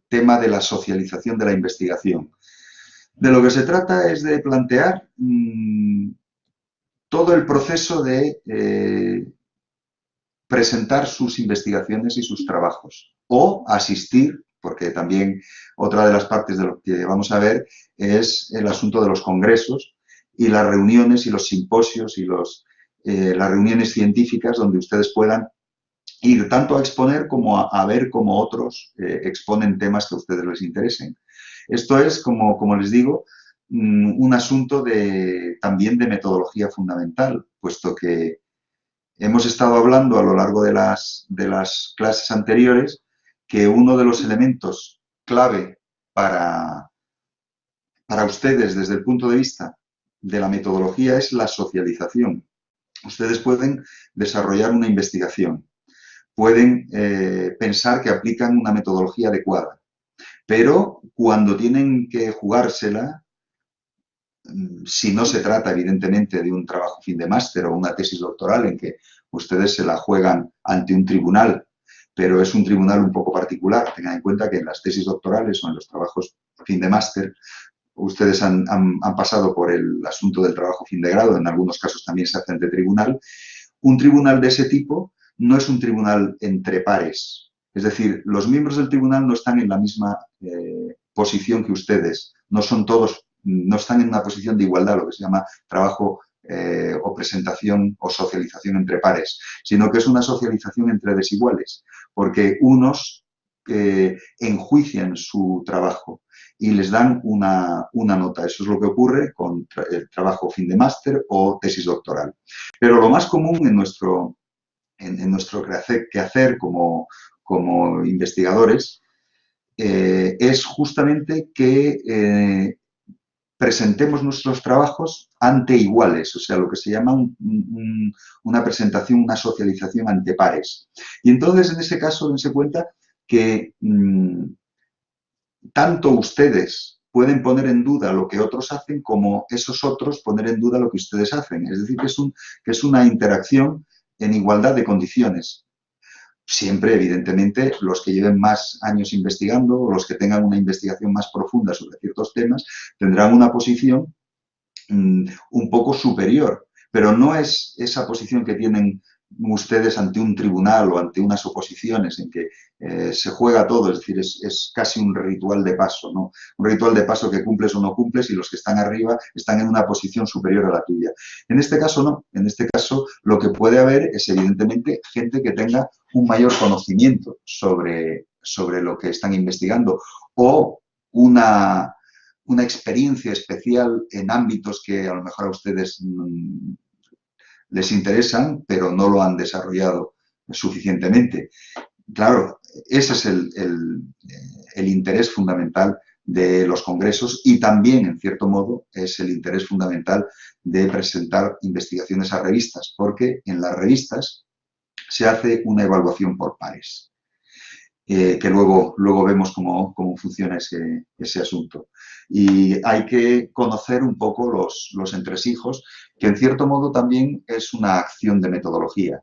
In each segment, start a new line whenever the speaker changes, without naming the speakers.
tema de la socialización de la investigación. De lo que se trata es de plantear todo el proceso de presentar sus investigaciones y sus trabajos o asistir, porque también otra de las partes de lo que vamos a ver es el asunto de los congresos y las reuniones y los simposios y las reuniones científicas donde ustedes puedan ir tanto a exponer como a ver cómo otros exponen temas que a ustedes les interesen. Esto es, como les digo, un asunto también de metodología fundamental, puesto que hemos estado hablando a lo largo de las clases anteriores que uno de los elementos clave para, para ustedes desde el punto de vista de la metodología es la socialización. Ustedes pueden desarrollar una investigación, pueden pensar que aplican una metodología adecuada, pero cuando tienen que jugársela, si no se trata, evidentemente, de un trabajo fin de máster o una tesis doctoral en que ustedes se la juegan ante un tribunal, pero es un tribunal un poco particular. Tengan en cuenta que en las tesis doctorales o en los trabajos fin de máster, ustedes han pasado por el asunto del trabajo fin de grado, en algunos casos también se hace ante tribunal. Un tribunal de ese tipo no es un tribunal entre pares. Es decir, los miembros del tribunal no están en la misma posición que ustedes. No son todos, no están en una posición de igualdad, lo que se llama trabajo o presentación o socialización entre pares, sino que es una socialización entre desiguales, porque unos enjuician su trabajo y les dan una nota. Eso es lo que ocurre con el trabajo fin de máster o tesis doctoral. Pero lo más común en nuestro quehacer como investigadores es justamente que presentemos nuestros trabajos ante iguales, o sea, lo que se llama una presentación, una socialización ante pares. Y entonces, en ese caso, dense cuenta que tanto ustedes pueden poner en duda lo que otros hacen como esos otros poner en duda lo que ustedes hacen. Es decir, que es una interacción en igualdad de condiciones. Siempre, evidentemente, los que lleven más años investigando o los que tengan una investigación más profunda sobre ciertos temas tendrán una posición un poco superior, pero no es esa posición que tienen ustedes ante un tribunal o ante unas oposiciones en que se juega todo, es decir, es casi un ritual de paso, ¿no? Un ritual de paso que cumples o no cumples y los que están arriba están en una posición superior a la tuya. En este caso no, en este caso lo que puede haber es evidentemente gente que tenga un mayor conocimiento sobre lo que están investigando o una experiencia especial en ámbitos que a lo mejor a ustedes les interesan, pero no lo han desarrollado suficientemente. Claro, ese es el interés fundamental de los congresos y también, en cierto modo, es el interés fundamental de presentar investigaciones a revistas, porque en las revistas se hace una evaluación por pares. Que luego vemos cómo funciona ese asunto. Y hay que conocer un poco los entresijos, que en cierto modo también es una acción de metodología.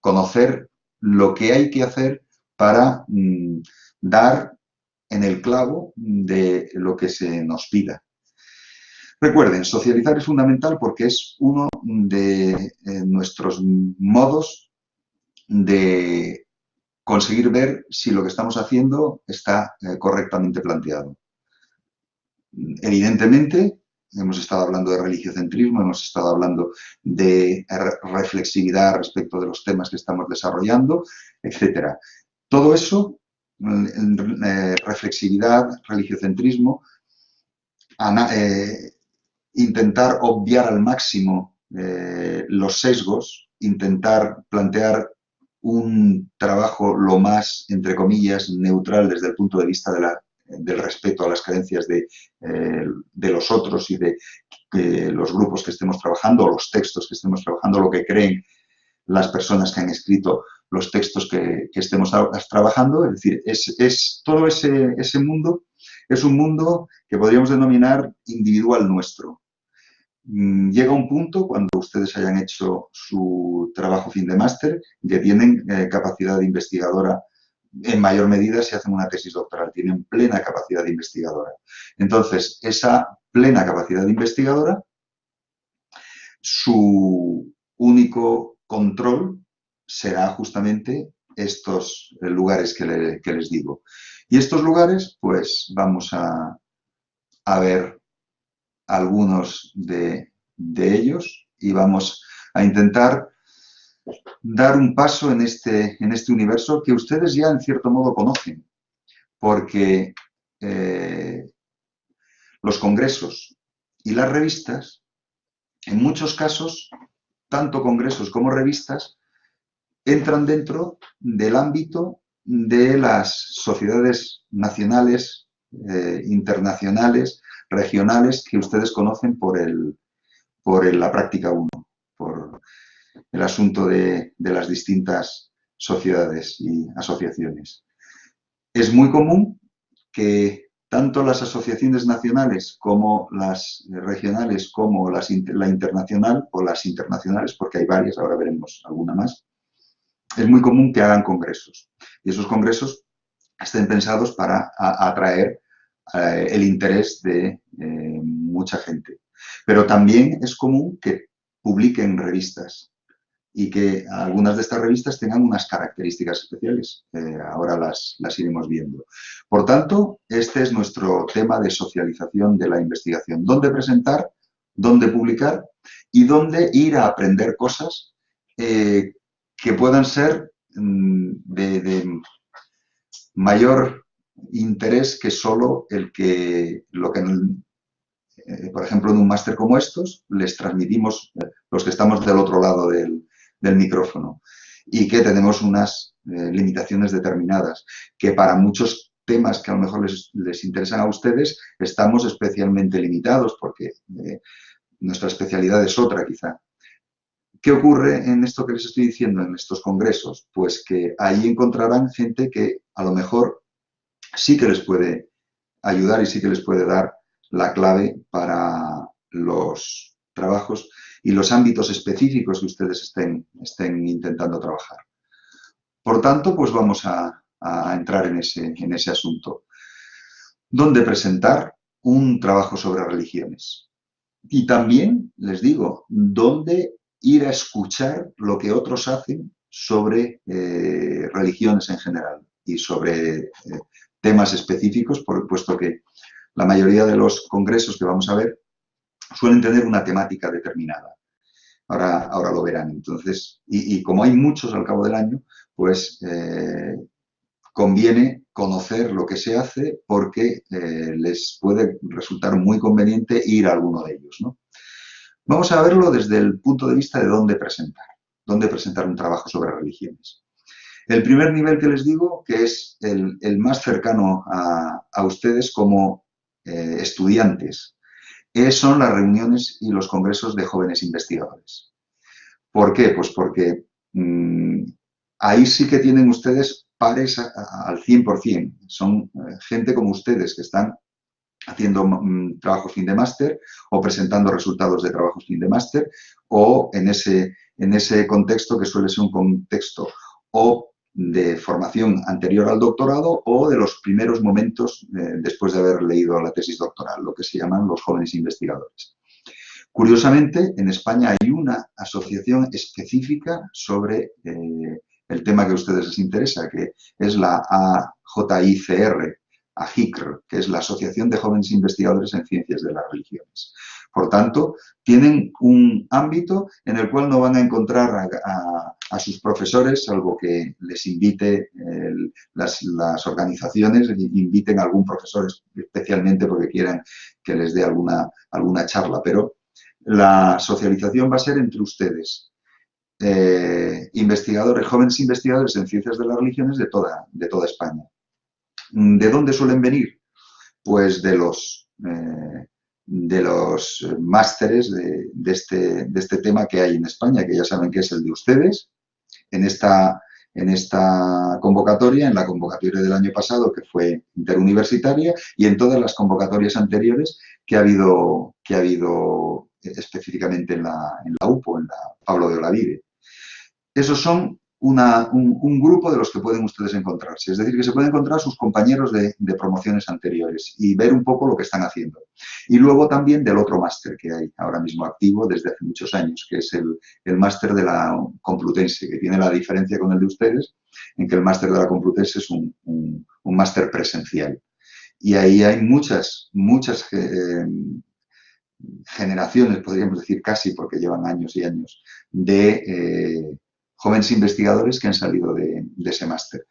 Conocer lo que hay que hacer para dar en el clavo de lo que se nos pida. Recuerden, socializar es fundamental porque es uno de nuestros modos de conseguir ver si lo que estamos haciendo está correctamente planteado. Evidentemente, hemos estado hablando de religiocentrismo, hemos estado hablando de reflexividad respecto de los temas que estamos desarrollando, etc. Todo eso, reflexividad, religiocentrismo, intentar obviar al máximo los sesgos, intentar plantear un trabajo lo más, entre comillas, neutral desde el punto de vista del respeto a las creencias de los otros y de los grupos que estemos trabajando, los textos que estemos trabajando, lo que creen las personas que han escrito los textos que estemos trabajando. Es decir, todo ese mundo es un mundo que podríamos denominar individual nuestro. Llega un punto, cuando ustedes hayan hecho su trabajo fin de máster, que tienen capacidad investigadora en mayor medida si hacen una tesis doctoral, tienen plena capacidad investigadora. Entonces, esa plena capacidad investigadora, su único control será justamente estos lugares que les digo. Y estos lugares, pues vamos a ver algunos de ellos y vamos a intentar dar un paso en este universo que ustedes ya en cierto modo conocen, porque los congresos y las revistas, en muchos casos, tanto congresos como revistas, entran dentro del ámbito de las sociedades nacionales, internacionales, regionales, que ustedes conocen por la práctica 1, por el asunto de las distintas sociedades y asociaciones. Es muy común que tanto las asociaciones nacionales como las regionales como la internacional o las internacionales, porque hay varias, ahora veremos alguna más, es muy común que hagan congresos. Y esos congresos estén pensados para atraer el interés de mucha gente. Pero también es común que publiquen revistas y que algunas de estas revistas tengan unas características especiales. Ahora las iremos viendo. Por tanto, este es nuestro tema de socialización de la investigación. ¿Dónde presentar? ¿Dónde publicar? Y dónde ir a aprender cosas que puedan ser de mayor interés que solo lo que por ejemplo, en un máster como estos, les transmitimos los que estamos del otro lado del micrófono y que tenemos unas limitaciones determinadas, que para muchos temas que a lo mejor les interesan a ustedes, estamos especialmente limitados porque nuestra especialidad es otra quizá. ¿Qué ocurre en esto que les estoy diciendo, en estos congresos? Pues que ahí encontrarán gente que a lo mejor sí que les puede ayudar y sí que les puede dar la clave para los trabajos y los ámbitos específicos que ustedes estén intentando trabajar. Por tanto, pues vamos a entrar en ese asunto. ¿Dónde presentar un trabajo sobre religiones? Y también, les digo, ¿dónde ir a escuchar lo que otros hacen sobre religiones en general y sobre temas específicos, puesto que la mayoría de los congresos que vamos a ver suelen tener una temática determinada. Ahora lo verán. Entonces, y como hay muchos al cabo del año, pues conviene conocer lo que se hace porque les puede resultar muy conveniente ir a alguno de ellos, ¿no? Vamos a verlo desde el punto de vista de dónde presentar un trabajo sobre religiones. El primer nivel que les digo, que es el más cercano a ustedes como estudiantes, son las reuniones y los congresos de jóvenes investigadores. ¿Por qué? Pues porque ahí sí que tienen ustedes pares al 100%. Son gente como ustedes que están haciendo trabajos fin de máster o presentando resultados de trabajos fin de máster o en ese contexto que suele ser un contexto o de formación anterior al doctorado o de los primeros momentos después de haber leído la tesis doctoral, lo que se llaman los jóvenes investigadores. Curiosamente, en España hay una asociación específica sobre el tema que a ustedes les interesa, que es la AJICR, AJICR, que es la Asociación de Jóvenes Investigadores en Ciencias de las Religiones. Por tanto, tienen un ámbito en el cual no van a encontrar a sus profesores, salvo que les invite las organizaciones, inviten a algún profesor especialmente porque quieran que les dé alguna charla, pero la socialización va a ser entre ustedes, investigadores, jóvenes investigadores en ciencias de las religiones de toda España. ¿De dónde suelen venir? Pues de los másteres de este tema que hay en España, que ya saben que es el de ustedes. En esta convocatoria, en la convocatoria del año pasado, que fue interuniversitaria, y en todas las convocatorias anteriores que ha habido específicamente en la UPO, en la Pablo de Olavide. Esos son un grupo de los que pueden ustedes encontrarse. Es decir, que se pueden encontrar sus compañeros de promociones anteriores y ver un poco lo que están haciendo. Y luego también del otro máster que hay ahora mismo activo desde hace muchos años, que es el máster de la Complutense, que tiene la diferencia con el de ustedes, en que el máster de la Complutense es un máster presencial. Y ahí hay muchas generaciones, podríamos decir casi, porque llevan años y años, de jóvenes investigadores que han salido de ese máster.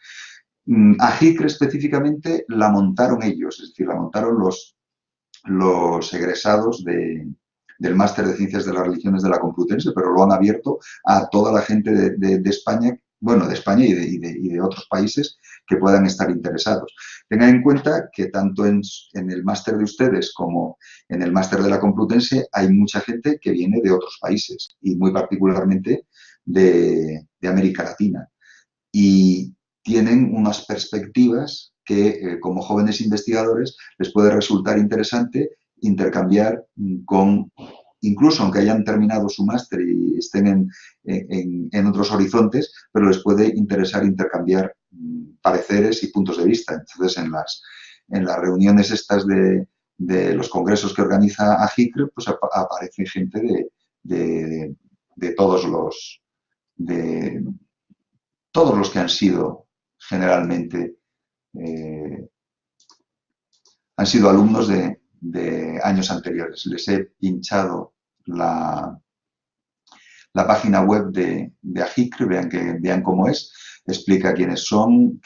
A HICR específicamente la montaron ellos, es decir, la montaron los egresados del máster de Ciencias de las Religiones de la Complutense, pero lo han abierto a toda la gente de España, bueno, de España y de otros países que puedan estar interesados. Tengan en cuenta que tanto en el máster de ustedes como en el máster de la Complutense hay mucha gente que viene de otros países y muy particularmente de América Latina. Y tienen unas perspectivas que como jóvenes investigadores les puede resultar interesante intercambiar con, incluso aunque hayan terminado su máster y estén en otros horizontes, pero les puede interesar intercambiar pareceres y puntos de vista. Entonces, en las reuniones estas de los congresos que organiza AGICRE, pues aparece gente de todos los que han sido generalmente han sido alumnos de años anteriores. Les he pinchado la página web de AGICRE, vean cómo es, explica quiénes son,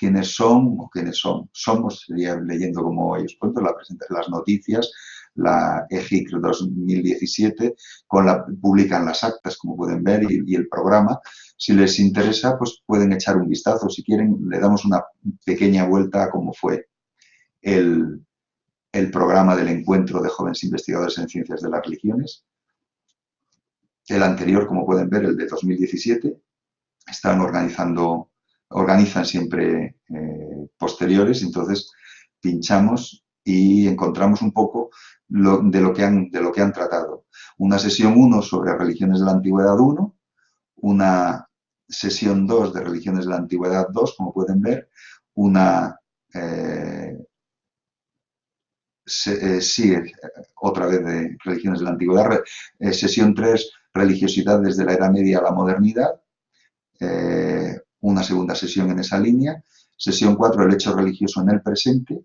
somos, sería leyendo como ellos cuentan, las noticias, la EGICRE 2017, publican las actas, como pueden ver, y el programa. Si les interesa, pues pueden echar un vistazo. Si quieren, le damos una pequeña vuelta a cómo fue el programa del encuentro de jóvenes investigadores en ciencias de las religiones. El anterior, como pueden ver, el de 2017, organizan siempre posteriores, entonces pinchamos y encontramos un poco de lo que han tratado. Una sesión 1 sobre religiones de la antigüedad 1, una sesión 2 de religiones de la antigüedad 2, como pueden ver, sigue otra vez de religiones de la antigüedad, sesión 3, religiosidad desde la Edad Media a la modernidad, una segunda sesión en esa línea, sesión 4, el hecho religioso en el presente,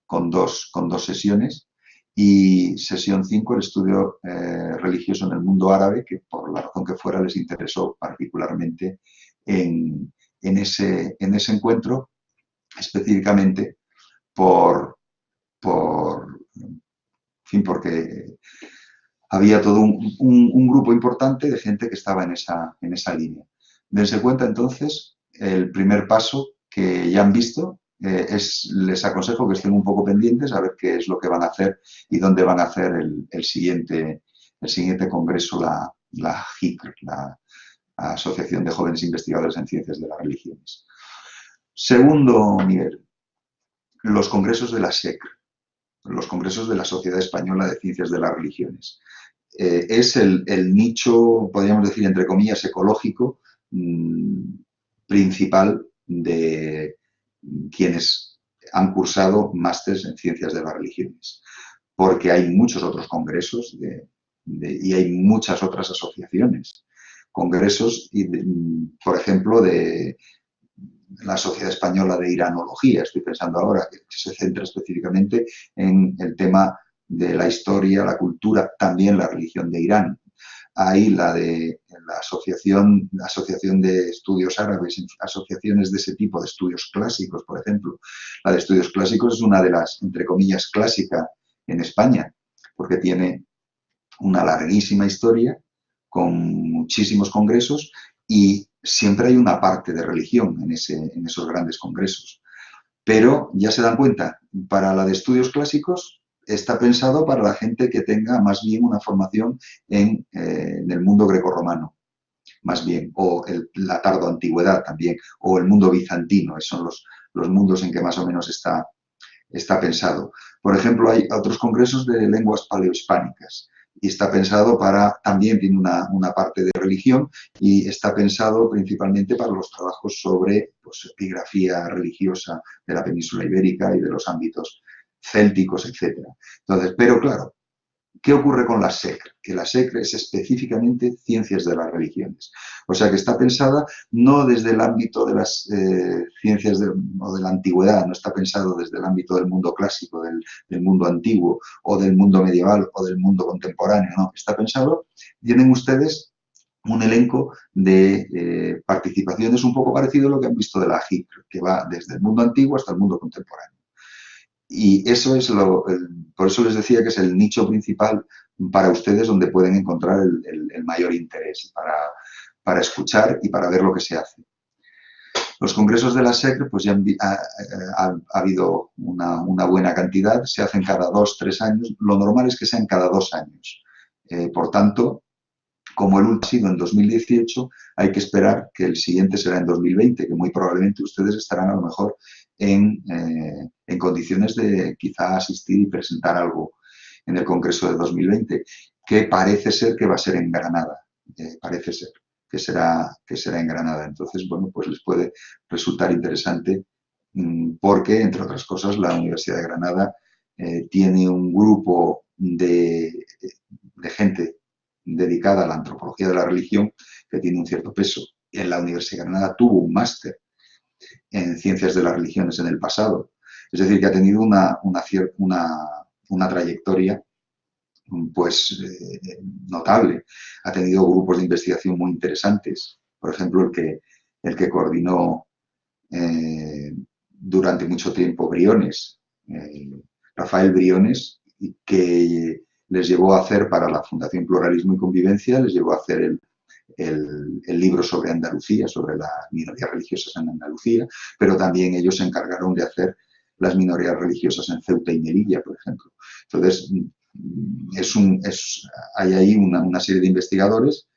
con dos sesiones, y sesión 5, el estudio religioso en el mundo árabe, que por la razón que fuera les interesó particularmente en ese encuentro, específicamente porque había todo un grupo importante de gente que estaba en esa línea. Dense cuenta, entonces, el primer paso que ya han visto, les aconsejo que estén un poco pendientes a ver qué es lo que van a hacer y dónde van a hacer el siguiente congreso, la HICR, la Asociación de Jóvenes Investigadores en Ciencias de las Religiones. Segundo nivel, los congresos de la SECR, los congresos de la Sociedad Española de Ciencias de las Religiones. Es el nicho, podríamos decir, entre comillas, ecológico principal de quienes han cursado másteres en Ciencias de las Religiones, porque hay muchos otros congresos y hay muchas otras asociaciones. Congresos, por ejemplo, de la Sociedad Española de Iranología, estoy pensando ahora, que se centra específicamente en el tema de la historia, la cultura, también la religión de Irán. Hay la Asociación de Estudios Árabes, asociaciones de ese tipo, de estudios clásicos, por ejemplo. La de estudios clásicos es una de las, entre comillas, clásica en España, porque tiene una larguísima historia, con muchísimos congresos, y siempre hay una parte de religión en esos grandes congresos. Pero ya se dan cuenta, para la de estudios clásicos está pensado para la gente que tenga más bien una formación en el mundo grecorromano, más bien, o la tardoantigüedad también, o el mundo bizantino. Esos son los mundos en que más o menos está pensado. Por ejemplo, hay otros congresos de lenguas paleohispánicas. y está pensado para, también tiene una parte de religión y está pensado principalmente para los trabajos sobre pues, epigrafía religiosa de la península ibérica y de los ámbitos célticos, etcétera. Entonces, pero claro, ¿qué ocurre con la SECR? Que la SECR es específicamente ciencias de las religiones. O sea que está pensada no desde el ámbito de las ciencias o de la antigüedad, no está pensado desde el ámbito del mundo clásico, del mundo antiguo o del mundo medieval o del mundo contemporáneo, no. Está pensado, tienen ustedes un elenco de participaciones un poco parecido a lo que han visto de la HICR, que va desde el mundo antiguo hasta el mundo contemporáneo. Y eso es por eso les decía que es el nicho principal para ustedes donde pueden encontrar el mayor interés para escuchar y para ver lo que se hace. Los congresos de la SECR, pues ya ha habido una buena cantidad, se hacen cada 2 o 3 años, lo normal es que sean cada 2 años. Por tanto, como el último ha sido en 2018, hay que esperar que el siguiente será en 2020, que muy probablemente ustedes estarán a lo mejor en condiciones de quizá asistir y presentar algo en el Congreso de 2020, que parece ser que va a ser en Granada, parece ser que será en Granada. Entonces, bueno, pues les puede resultar interesante porque, entre otras cosas, la Universidad de Granada tiene un grupo de gente dedicada a la antropología de la religión que tiene un cierto peso. En la Universidad de Granada tuvo un máster en ciencias de las religiones en el pasado. Es decir, que ha tenido una trayectoria pues notable. Ha tenido grupos de investigación muy interesantes. Por ejemplo, el que coordinó durante mucho tiempo Briones, Rafael Briones, que les llevó a hacer para la Fundación Pluralismo y Convivencia, les llevó a hacer el libro sobre Andalucía, sobre las minorías religiosas en Andalucía, pero también ellos se encargaron de hacer las minorías religiosas en Ceuta y Melilla, por ejemplo. Entonces, hay ahí una serie de investigadores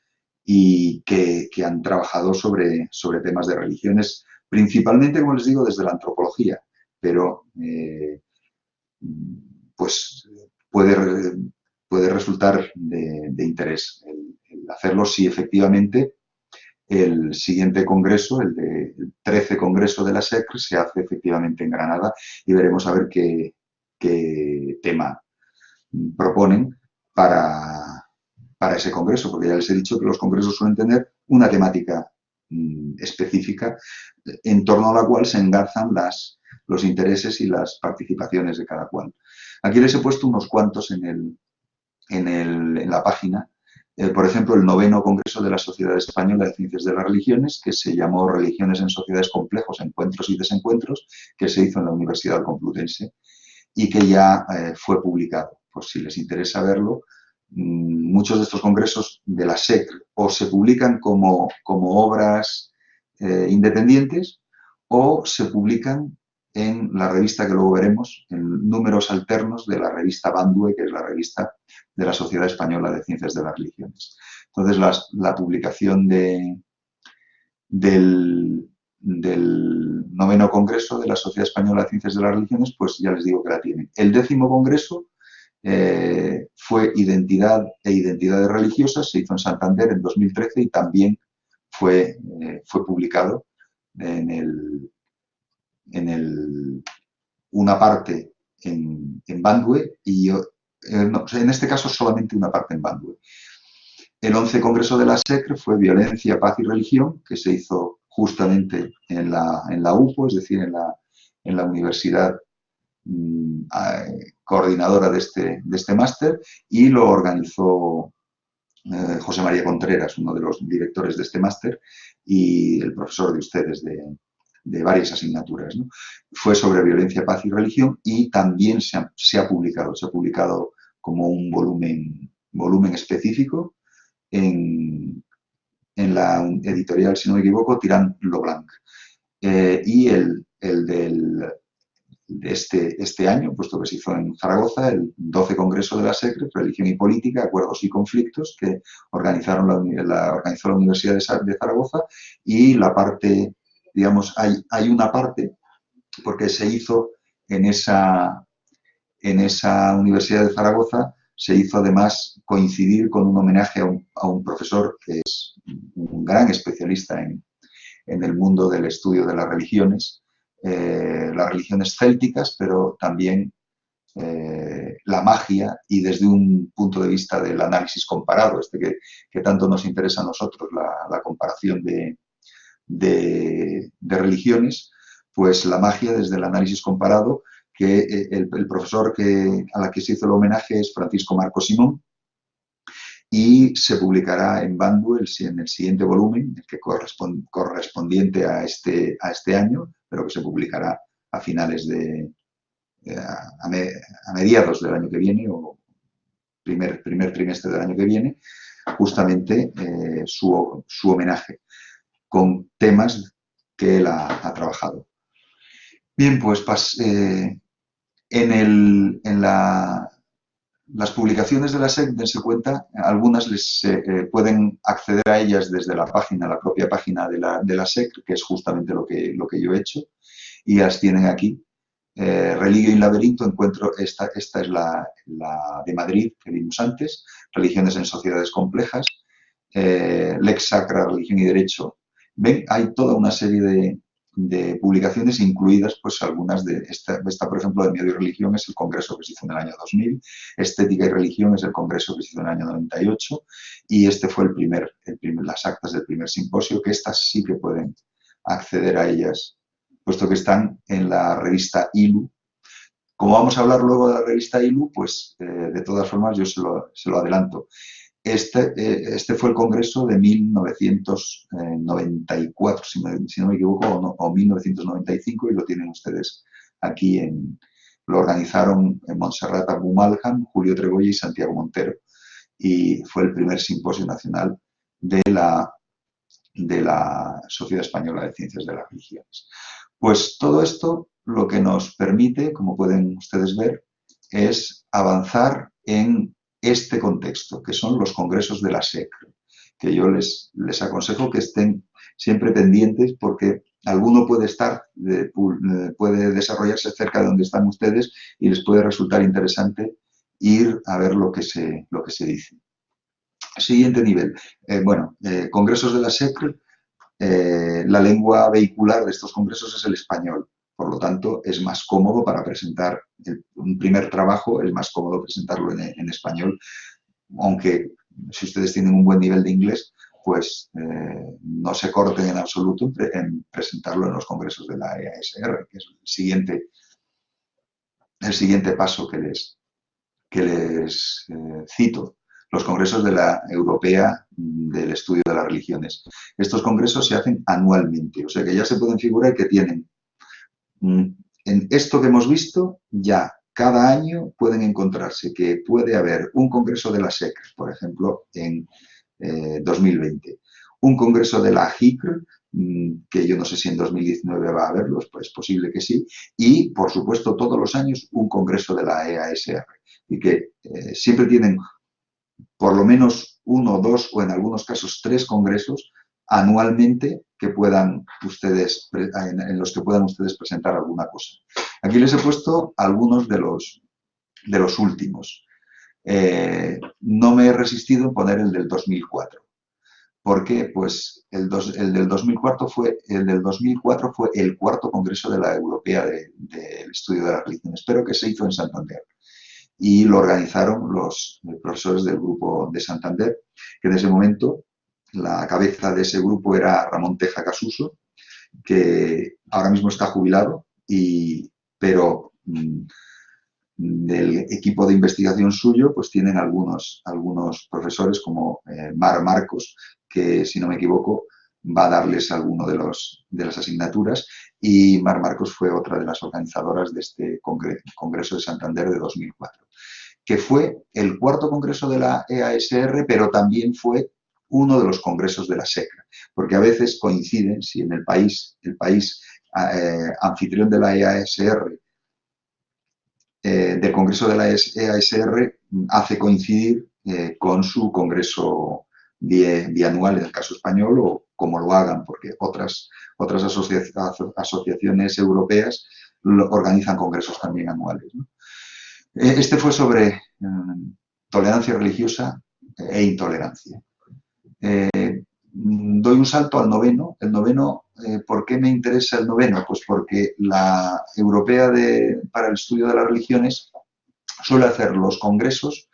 y que han trabajado sobre temas de religiones, principalmente, como les digo, desde la antropología, pero pues puede resultar de interés el hacerlo si efectivamente el siguiente congreso, el 13 congreso de la SECR, se hace efectivamente en Granada y veremos a ver qué tema proponen para ese congreso, porque ya les he dicho que los congresos suelen tener una temática específica en torno a la cual se engarzan los intereses y las participaciones de cada cual. Aquí les he puesto unos cuantos en la página. Por ejemplo, el 9º Congreso de la Sociedad Española de Ciencias de las Religiones, que se llamó Religiones en Sociedades Complejos, Encuentros y Desencuentros, que se hizo en la Universidad Complutense y que ya fue publicado. Pues si les interesa verlo, muchos de estos congresos de la SECR o se publican como obras independientes o se publican en la revista que luego veremos, en números alternos de la revista Bandue, que es la revista de la Sociedad Española de Ciencias de las Religiones. Entonces, la publicación del 9º Congreso de la Sociedad Española de Ciencias de las Religiones, pues ya les digo que la tienen. El 10º Congreso fue Identidad e Identidades Religiosas, se hizo en Santander en 2013 y también fue publicado una parte en Bandue y en este caso solamente una parte en Bandue. El 11 Congreso de la SECR fue Violencia, Paz y Religión, que se hizo justamente en la UPO, es decir, en la universidad coordinadora de este máster, y lo organizó José María Contreras, uno de los directores de este máster y el profesor de ustedes de varias asignaturas, ¿no? Fue sobre violencia, paz y religión y también se ha publicado como un volumen específico en la editorial, si no me equivoco, Tirant lo Blanc. Y este año, puesto que se hizo en Zaragoza, el 12 Congreso de la SECR, Religión y Política, Acuerdos y Conflictos, que organizó la Universidad de Zaragoza, y la parte, digamos, hay una parte, porque se hizo en esa Universidad de Zaragoza, se hizo además coincidir con un homenaje a un profesor que es un gran especialista en el mundo del estudio de las religiones célticas, pero también la magia, y desde un punto de vista del análisis comparado, que tanto nos interesa a nosotros, la comparación de religiones, pues la magia desde el análisis comparado, que el profesor a la que se hizo el homenaje es Francisco Marco Simón, y se publicará en Bandwell en el siguiente volumen, el que correspondiente a este año, pero que se publicará a finales a mediados del año que viene o primer trimestre del año que viene, justamente su homenaje con temas que él ha trabajado. Bien, pues las publicaciones de la SEC, dense cuenta, algunas pueden acceder a ellas desde la propia página de la SEC, que es justamente lo que yo he hecho, y las tienen aquí. Religio in Laberinto, esta es la de Madrid que vimos antes, Religiones en sociedades complejas, Lex Sacra, Religión y Derecho. Ven, hay toda una serie de publicaciones, incluidas pues algunas de esta, por ejemplo, de Miedo y Religión, es el congreso que se hizo en el año 2000, Estética y Religión es el congreso que se hizo en el año 98, y este fue las actas del primer simposio, que estas sí que pueden acceder a ellas, puesto que están en la revista ILU. Como vamos a hablar luego de la revista ILU, pues de todas formas yo se lo adelanto. Este fue el congreso de 1994, si no me equivoco, o 1995, y lo tienen ustedes aquí. Lo organizaron en Montserrat Abumalham, Julio Tregoya y Santiago Montero, y fue el primer simposio nacional de la Sociedad Española de Ciencias de las Religiones. Pues todo esto lo que nos permite, como pueden ustedes ver, es avanzar en este contexto, que son los congresos de la SEC, que yo les aconsejo que estén siempre pendientes, porque alguno puede desarrollarse cerca de donde están ustedes y les puede resultar interesante ir a ver lo que se dice. Siguiente nivel. Congresos de la SEC. La lengua vehicular de estos congresos es el español. Por lo tanto, es más cómodo para presentar un primer trabajo, es más cómodo presentarlo en español, aunque si ustedes tienen un buen nivel de inglés, pues no se corten en absoluto en presentarlo en los congresos de la EASR, que es el siguiente paso que les cito. Los congresos de la Europea del Estudio de las Religiones. Estos congresos se hacen anualmente, o sea que ya se pueden figurar que tienen, en esto que hemos visto, ya cada año pueden encontrarse que puede haber un congreso de la SEC, por ejemplo, en 2020, un congreso de la HICR, que yo no sé si en 2019 va a haberlos, pues es posible que sí, y por supuesto todos los años un congreso de la EASR, y que siempre tienen por lo menos 1, 2 o en algunos casos 3 congresos anualmente que en los que puedan ustedes presentar alguna cosa. Aquí les he puesto algunos de los últimos. No me he resistido en poner el del 2004. ¿Por qué? Pues el del 2004 fue el cuarto congreso de la Europea del Estudio de las Religiones, pero que se hizo en Santander. Y lo organizaron los profesores del grupo de Santander, que en ese momento la cabeza de ese grupo era Ramón Teja Casuso, que ahora mismo está jubilado, pero del equipo de investigación suyo pues tienen algunos profesores como Mar Marcos, que si no me equivoco va a darles alguno de las asignaturas, y Mar Marcos fue otra de las organizadoras de este Congreso de Santander de 2004, que fue el cuarto congreso de la EASR, pero también fue uno de los congresos de la SEC, porque a veces coinciden, si en el país anfitrión de la EASR, del congreso de la EASR, hace coincidir con su congreso bianual, en el caso español, o como lo hagan, porque otras asociaciones europeas organizan congresos también anuales, ¿no? Este fue sobre tolerancia religiosa e intolerancia. Doy un salto al noveno. El noveno, ¿por qué me interesa el noveno? Pues porque la Europea para el Estudio de las Religiones suele hacer los congresos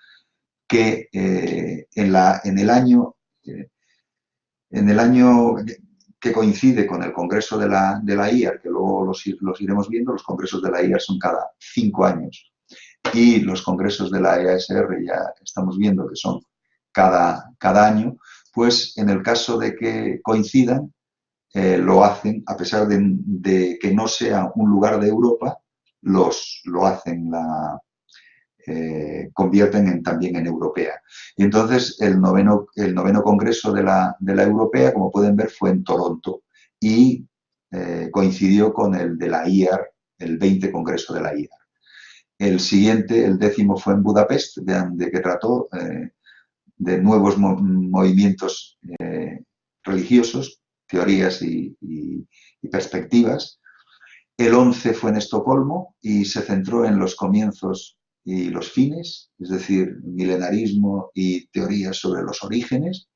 que en el año que coincide con el congreso de la IAR, que luego los iremos viendo. Los congresos de la IAR son cada 5 años y los congresos de la EASR ya estamos viendo que son cada año. Pues en el caso de que coincidan, lo hacen, a pesar de que no sea un lugar de Europa, lo hacen, convierten también en europea. Y entonces el noveno congreso de la europea, como pueden ver, fue en Toronto y coincidió con el de la IAR, el 20 congreso de la IAR. El siguiente, el 10º, fue en Budapest, de que trató de nuevos movimientos religiosos, teorías y perspectivas. El 11 fue en Estocolmo y se centró en los comienzos y los fines, es decir, milenarismo y teorías sobre los orígenes.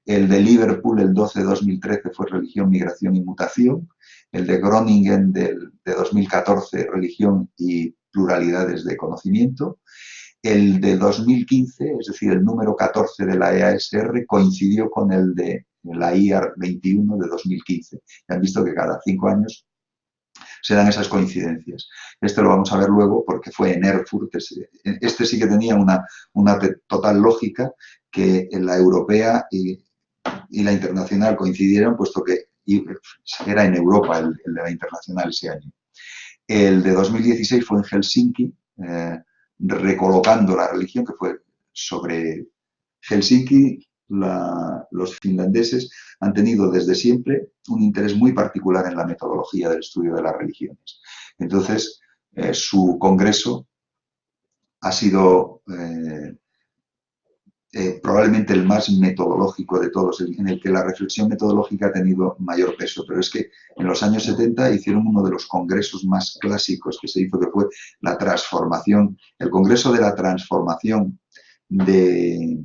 El de Liverpool, el 12 de 2013, fue religión, migración y mutación. El de Groningen, de 2014, religión y pluralidades de conocimiento. El de 2015, es decir, el número 14 de la EASR, coincidió con el de la IAR 21 de 2015. Y han visto que cada 5 años se dan esas coincidencias. Este lo vamos a ver luego porque fue en Erfurt. Este sí que tenía una total lógica, que en la europea y la internacional coincidieron, puesto que era en Europa el de la internacional ese año. El de 2016 fue en Helsinki, recolocando la religión, que fue sobre Helsinki. Los finlandeses han tenido desde siempre un interés muy particular en la metodología del estudio de las religiones. Entonces, su congreso ha sido probablemente el más metodológico de todos, en el que la reflexión metodológica ha tenido mayor peso. Pero es que en los años 70 hicieron uno de los congresos más clásicos que se hizo, que fue la transformación, el Congreso de la Transformación de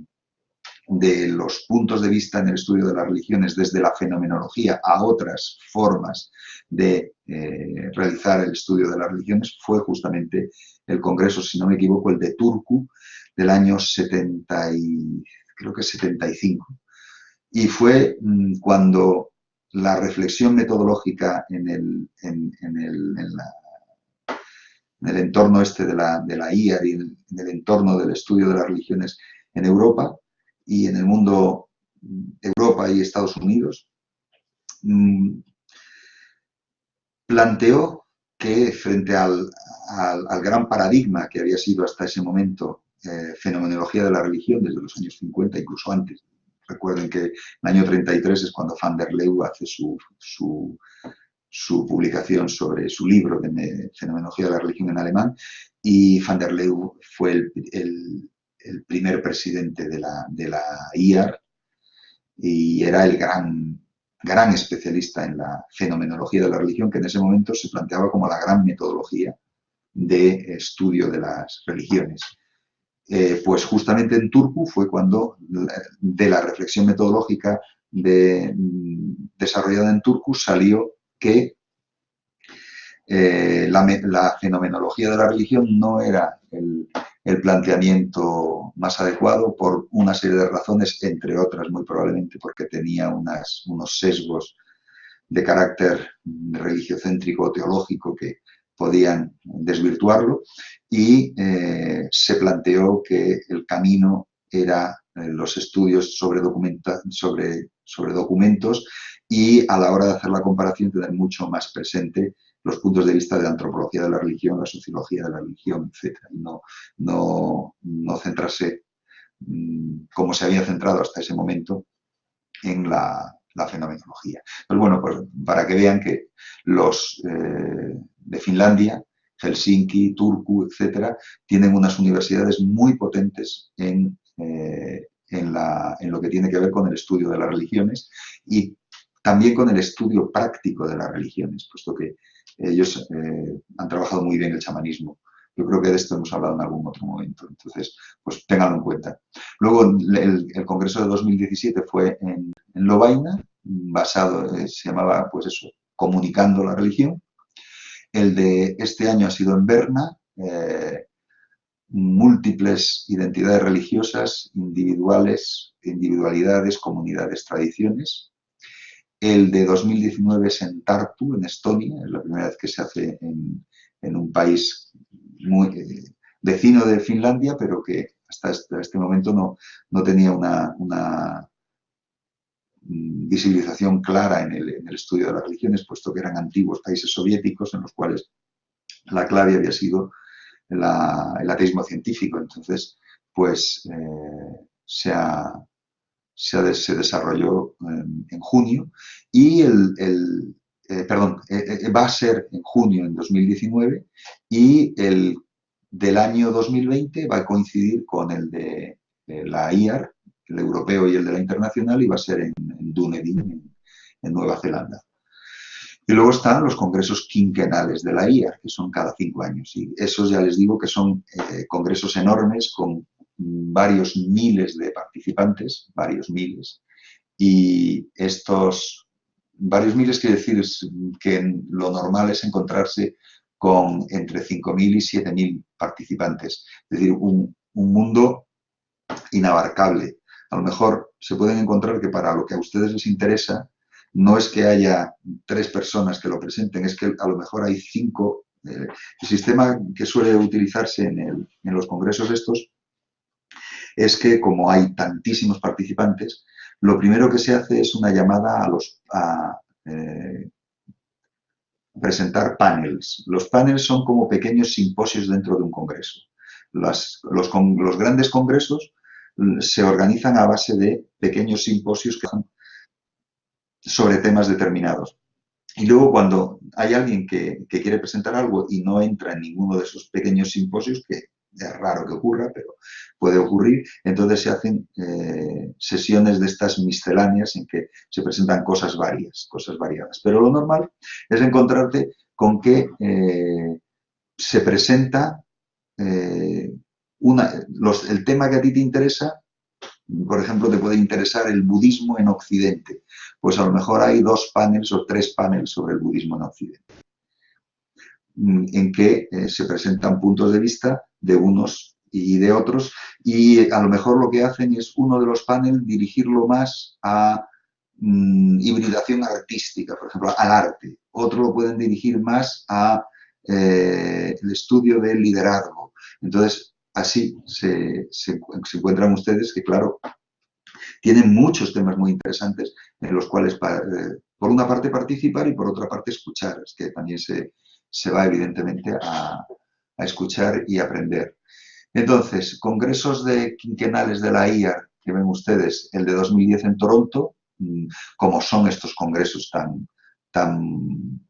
los puntos de vista en el estudio de las religiones, desde la fenomenología a otras formas de realizar el estudio de las religiones. Fue justamente el congreso, si no me equivoco, el de Turku, del año 75. Y fue cuando la reflexión metodológica en el entorno este de la IAR y en el entorno del estudio de las religiones en Europa y en el mundo, Europa y Estados Unidos, planteó que frente al gran paradigma que había sido hasta ese momento fenomenología de la religión desde los años 50, incluso antes. Recuerden que en el año 33 es cuando van der Leeuw hace su publicación sobre su libro de Fenomenología de la religión en alemán, y van der Leeuw fue el primer presidente de la IAR y era el gran especialista en la fenomenología de la religión, que en ese momento se planteaba como la gran metodología de estudio de las religiones. Pues justamente en Turku fue cuando de la reflexión metodológica desarrollada en Turku salió que la fenomenología de la religión no era el planteamiento más adecuado por una serie de razones, entre otras muy probablemente porque tenía unos sesgos de carácter religiocéntrico o teológico que podían desvirtuarlo, y se planteó que el camino era los estudios sobre documentos, y a la hora de hacer la comparación tener mucho más presente los puntos de vista de la antropología de la religión, la sociología de la religión, etc. Y no centrarse, como se había centrado hasta ese momento, en la fenomenología. Pues bueno, pues para que vean que los de Finlandia, Helsinki, Turku, etcétera, tienen unas universidades muy potentes en lo que tiene que ver con el estudio de las religiones y también con el estudio práctico de las religiones, puesto que ellos han trabajado muy bien el chamanismo Yo creo que de esto hemos hablado en algún otro momento, entonces, pues ténganlo en cuenta. Luego, el Congreso de 2017 fue en Lovaina, basado, se llamaba, pues eso, Comunicando la religión. El de este año ha sido en Berna, múltiples identidades religiosas, individualidades, comunidades, tradiciones. El de 2019 es en Tartu, en Estonia, es la primera vez que se hace en un país muy vecino de Finlandia, pero que hasta este momento no tenía una visibilización clara en el estudio de las religiones, puesto que eran antiguos países soviéticos en los cuales la clave había sido el ateísmo científico. Entonces, pues se desarrolló en junio y va a ser en junio en 2019 y el del año 2020 va a coincidir con el de la IAR, el europeo y el de la internacional, y va a ser en Dunedin, en Nueva Zelanda. Y luego están los congresos quinquenales de la IAR, que son cada 5 años. Y esos ya les digo que son congresos enormes con varios miles de participantes, varios miles. Y estos varios miles quiere decir que lo normal es encontrarse con entre 5.000 y 7.000 participantes. Es decir, un mundo inabarcable. A lo mejor se pueden encontrar que para lo que a ustedes les interesa no es que haya 3 personas que lo presenten, es que a lo mejor hay 5. El sistema que suele utilizarse en los congresos estos es que como hay tantísimos participantes, lo primero que se hace es una llamada a presentar panels. Los panels son como pequeños simposios dentro de un congreso. Los grandes congresos se organizan a base de pequeños simposios que son sobre temas determinados. Y luego cuando hay alguien que quiere presentar algo y no entra en ninguno de esos pequeños simposios, que es raro que ocurra, pero puede ocurrir, entonces se hacen sesiones de estas misceláneas en que se presentan cosas variadas. Pero lo normal es encontrarte con que se presenta el tema que a ti te interesa. Por ejemplo, te puede interesar el budismo en Occidente. Pues a lo mejor hay 2 paneles o 3 paneles sobre el budismo en Occidente, en que se presentan puntos de vista de unos y de otros, y a lo mejor lo que hacen es uno de los paneles dirigirlo más a hibridación artística, por ejemplo, al arte. Otro lo pueden dirigir más a el estudio del liderazgo. Entonces, así se encuentran ustedes que, claro, tienen muchos temas muy interesantes en los cuales, por una parte, participar y por otra parte, escuchar. Es que también se va, evidentemente, a escuchar y aprender. Entonces, congresos quinquenales de la IAR, que ven ustedes, el de 2010 en Toronto, como son estos congresos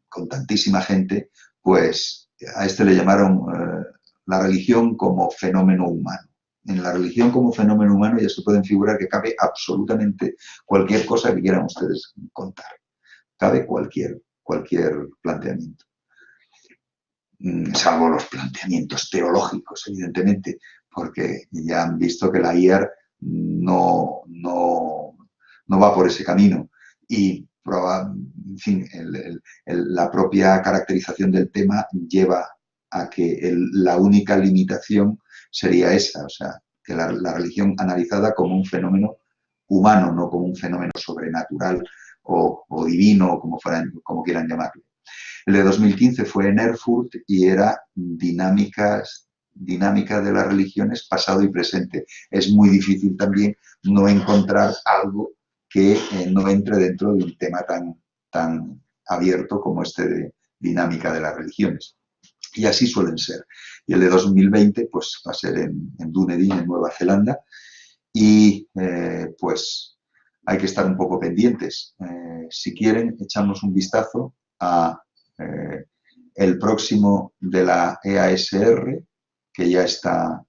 con tantísima gente, pues a este le llamaron la religión como fenómeno humano. En la religión como fenómeno humano ya se pueden figurar que cabe absolutamente cualquier cosa que quieran ustedes contar. Cabe cualquier planteamiento. Salvo los planteamientos teológicos, evidentemente, porque ya han visto que la IAR no va por ese camino. Y, en fin, la propia caracterización del tema lleva a que la única limitación sería esa, o sea, que la religión analizada como un fenómeno humano, no como un fenómeno sobrenatural o divino, como quieran llamarlo. El de 2015 fue en Erfurt y era dinámica de las religiones pasado y presente. Es muy difícil también no encontrar algo que no entre dentro de un tema tan abierto como este de dinámica de las religiones. Y así suelen ser. Y el de 2020 pues, va a ser en Dunedin, en Nueva Zelanda, y pues hay que estar un poco pendientes. Si quieren, echamos un vistazo a el próximo de la EASR, que ya está,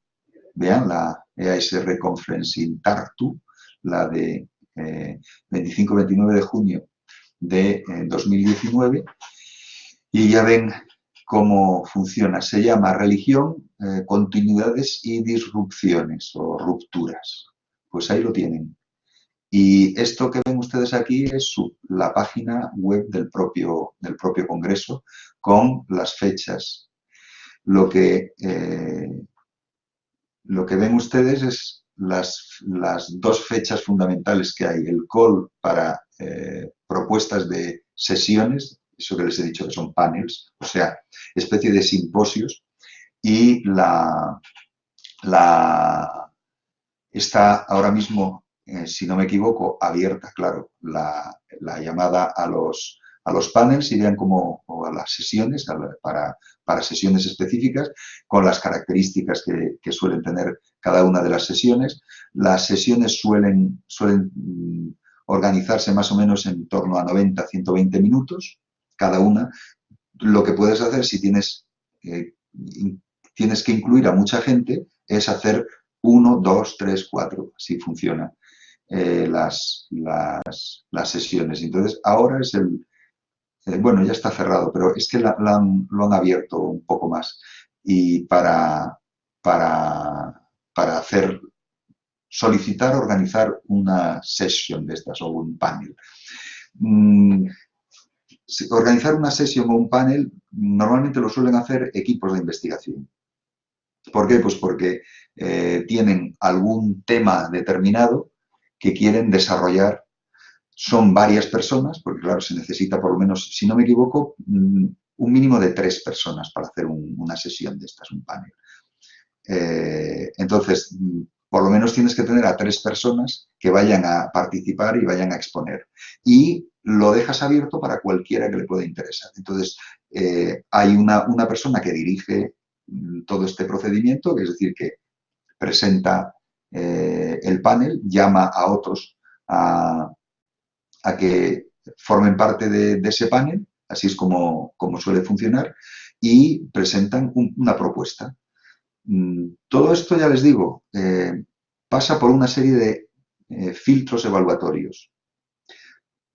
vean, la EASR Conference in Tartu, la de 25-29 de junio de 2019, y ya ven cómo funciona. Se llama Religión, Continuidades y Disrupciones o Rupturas. Pues ahí lo tienen. Y esto que ven ustedes aquí es la página web del propio Congreso con las fechas. Lo que ven ustedes es las dos fechas fundamentales que hay. El call para propuestas de sesiones, eso que les he dicho que son panels, o sea, especie de simposios, y está ahora mismo, si no me equivoco, abierta, claro, la llamada a los panels, irían como o a las sesiones, para sesiones específicas, con las características que suelen tener cada una de las sesiones. Las sesiones suelen organizarse más o menos en torno a 90-120 minutos cada una. Lo que puedes hacer si tienes que incluir a mucha gente es hacer 1, 2, 3, 4, así funcionan las sesiones. Entonces, ahora es bueno, ya está cerrado, pero es que lo han abierto un poco más. Y para solicitar, organizar una sesión de estas o un panel. Organizar una sesión o un panel normalmente lo suelen hacer equipos de investigación. ¿Por qué? Pues porque tienen algún tema determinado que quieren desarrollar. Son varias personas, porque claro, se necesita por lo menos, si no me equivoco, un mínimo de 3 personas para hacer una sesión de estas, un panel. Entonces, por lo menos tienes que tener a 3 personas que vayan a participar y vayan a exponer. Y lo dejas abierto para cualquiera que le pueda interesar. Entonces, hay una persona que dirige todo este procedimiento, que es decir, que presenta el panel, llama a otros a que formen parte de ese panel, así es como suele funcionar, y presentan una propuesta. Todo esto, ya les digo, pasa por una serie de filtros evaluatorios.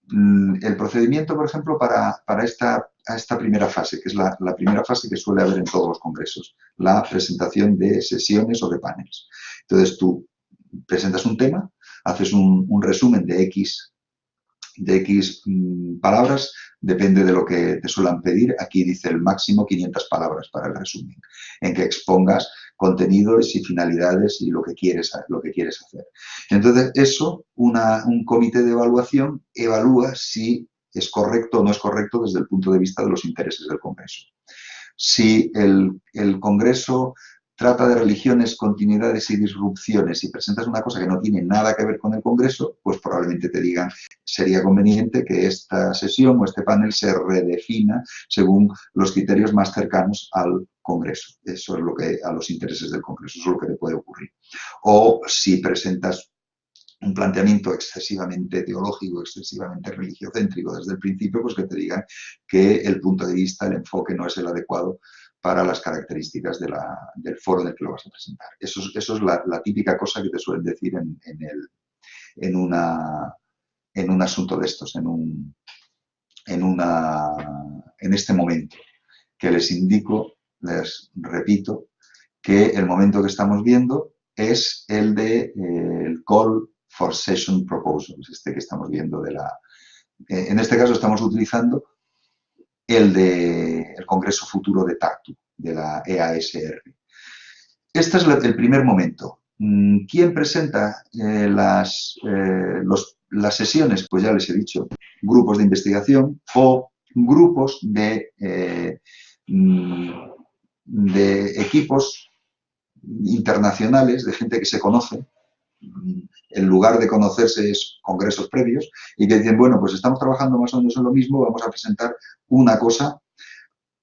El procedimiento, por ejemplo, para esta primera fase, que es la primera fase que suele haber en todos los congresos, la presentación de sesiones o de paneles. Entonces, tú presentas un tema, haces un resumen de X palabras, depende de lo que te suelen pedir. Aquí dice el máximo 500 palabras para el resumen, en que expongas contenidos y finalidades y lo que quieres hacer. Entonces, eso, un comité de evaluación evalúa si es correcto o no es correcto desde el punto de vista de los intereses del Congreso. Si el Congreso trata de religiones, continuidades y disrupciones y presentas una cosa que no tiene nada que ver con el Congreso, pues probablemente te digan sería conveniente que esta sesión o este panel se redefina según los criterios más cercanos al Congreso. Eso es lo que a los intereses del Congreso, eso es lo que te puede ocurrir. O si presentas un planteamiento excesivamente teológico, excesivamente religiocéntrico desde el principio, pues que te digan que el punto de vista, el enfoque no es el adecuado para las características del foro en el que lo vas a presentar. Eso es la típica cosa que te suelen decir en un asunto de estos, en este momento, que les indico, les repito, que el momento que estamos viendo es el de el Call for Session Proposals, este que estamos viendo en este caso estamos utilizando el Congreso Futuro de Tartu, de la EASR. Este es el primer momento. ¿Quién presenta las sesiones? Pues ya les he dicho, grupos de investigación o grupos de equipos internacionales, de gente que se conoce. En lugar de conocerse es congresos previos y que dicen, bueno, pues estamos trabajando más o menos en lo mismo, vamos a presentar una cosa,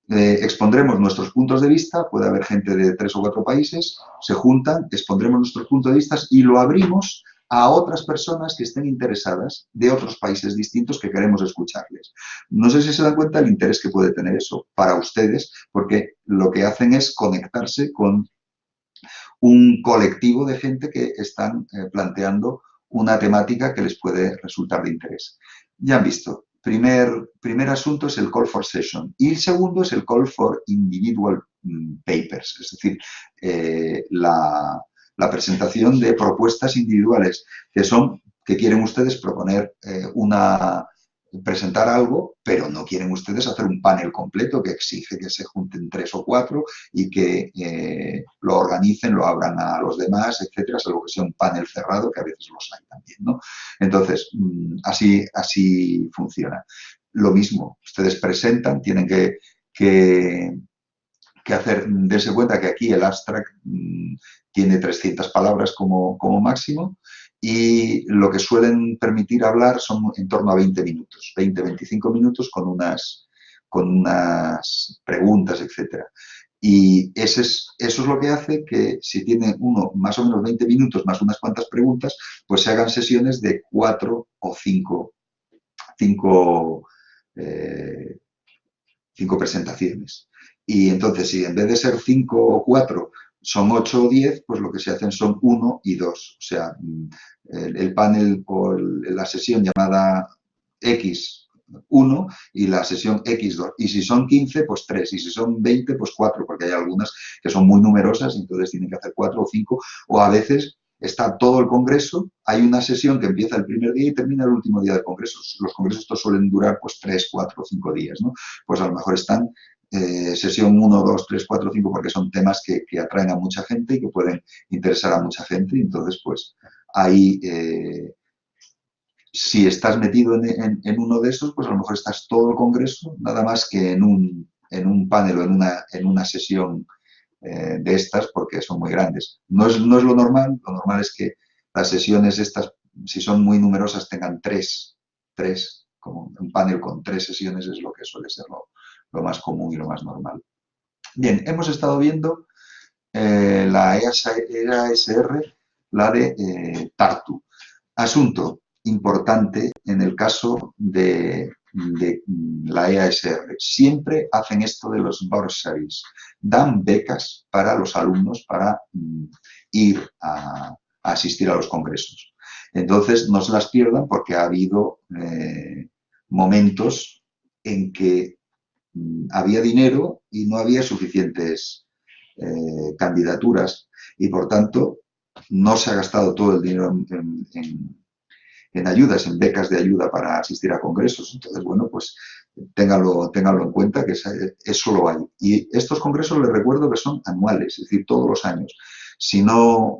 expondremos nuestros puntos de vista, puede haber gente de 3 o 4 países, se juntan, expondremos nuestros puntos de vista y lo abrimos a otras personas que estén interesadas de otros países distintos que queremos escucharles. No sé si se dan cuenta del interés que puede tener eso para ustedes, porque lo que hacen es conectarse con un colectivo de gente que están planteando una temática que les puede resultar de interés. Ya han visto, primer asunto es el call for session y el segundo es el call for individual papers, es decir, la presentación de propuestas individuales que quieren ustedes proponer presentar algo, pero no quieren ustedes hacer un panel completo que exige que se junten 3 o 4 y que lo organicen, lo abran a los demás, etcétera, salvo que sea un panel cerrado, que a veces los hay también, ¿no? Entonces, así funciona. Lo mismo, ustedes presentan, tienen que darse cuenta que aquí el abstract tiene 300 palabras como máximo y lo que suelen permitir hablar son en torno a 20 minutos, 20-25 minutos con unas preguntas, etcétera. Y eso es lo que hace que si tiene uno más o menos 20 minutos más unas cuantas preguntas, pues se hagan sesiones de 4 o 5 presentaciones. Y entonces, si en vez de ser 5 o 4 son 8 o 10, pues lo que se hacen son 1 y 2. O sea, el panel o la sesión llamada X1 y la sesión X2. Y si son 15, pues 3. Y si son 20, pues 4, porque hay algunas que son muy numerosas, entonces tienen que hacer 4 o 5. O a veces está todo el congreso, hay una sesión que empieza el primer día y termina el último día del congreso. Los congresos estos suelen durar pues 3, 4 o 5 días, ¿no? Pues a lo mejor están sesión 1, 2, 3, 4, 5, porque son temas que atraen a mucha gente y que pueden interesar a mucha gente. Y entonces, pues ahí, si estás metido en uno de esos, pues a lo mejor estás todo el congreso, nada más que en un panel o en una sesión de estas, porque son muy grandes. No es lo normal es que las sesiones estas, si son muy numerosas, tengan tres, como un panel con 3 sesiones es lo que suele ser lo más común y lo más normal. Bien, hemos estado viendo la EASR, la de Tartu. Asunto importante en el caso de la EASR. Siempre hacen esto de los bursaries. Dan becas para los alumnos para ir a asistir a los congresos. Entonces, no se las pierdan porque ha habido momentos en que había dinero y no había suficientes candidaturas y, por tanto, no se ha gastado todo el dinero en ayudas, en becas de ayuda para asistir a congresos. Entonces, bueno, pues ténganlo en cuenta que eso lo hay. Y estos congresos les recuerdo que son anuales, es decir, todos los años. Si no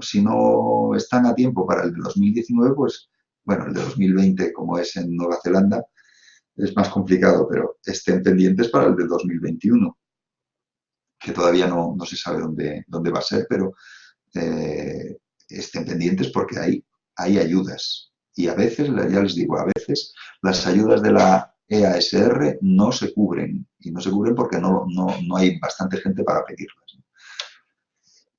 están a tiempo para el de 2019, pues, bueno, el de 2020, como es en Nueva Zelanda, es más complicado, pero estén pendientes para el del 2021, que todavía no se sabe dónde va a ser, pero estén pendientes porque hay ayudas. Y a veces, ya les digo, a veces las ayudas de la EASR no se cubren. Y no se cubren porque no hay bastante gente para pedirlas.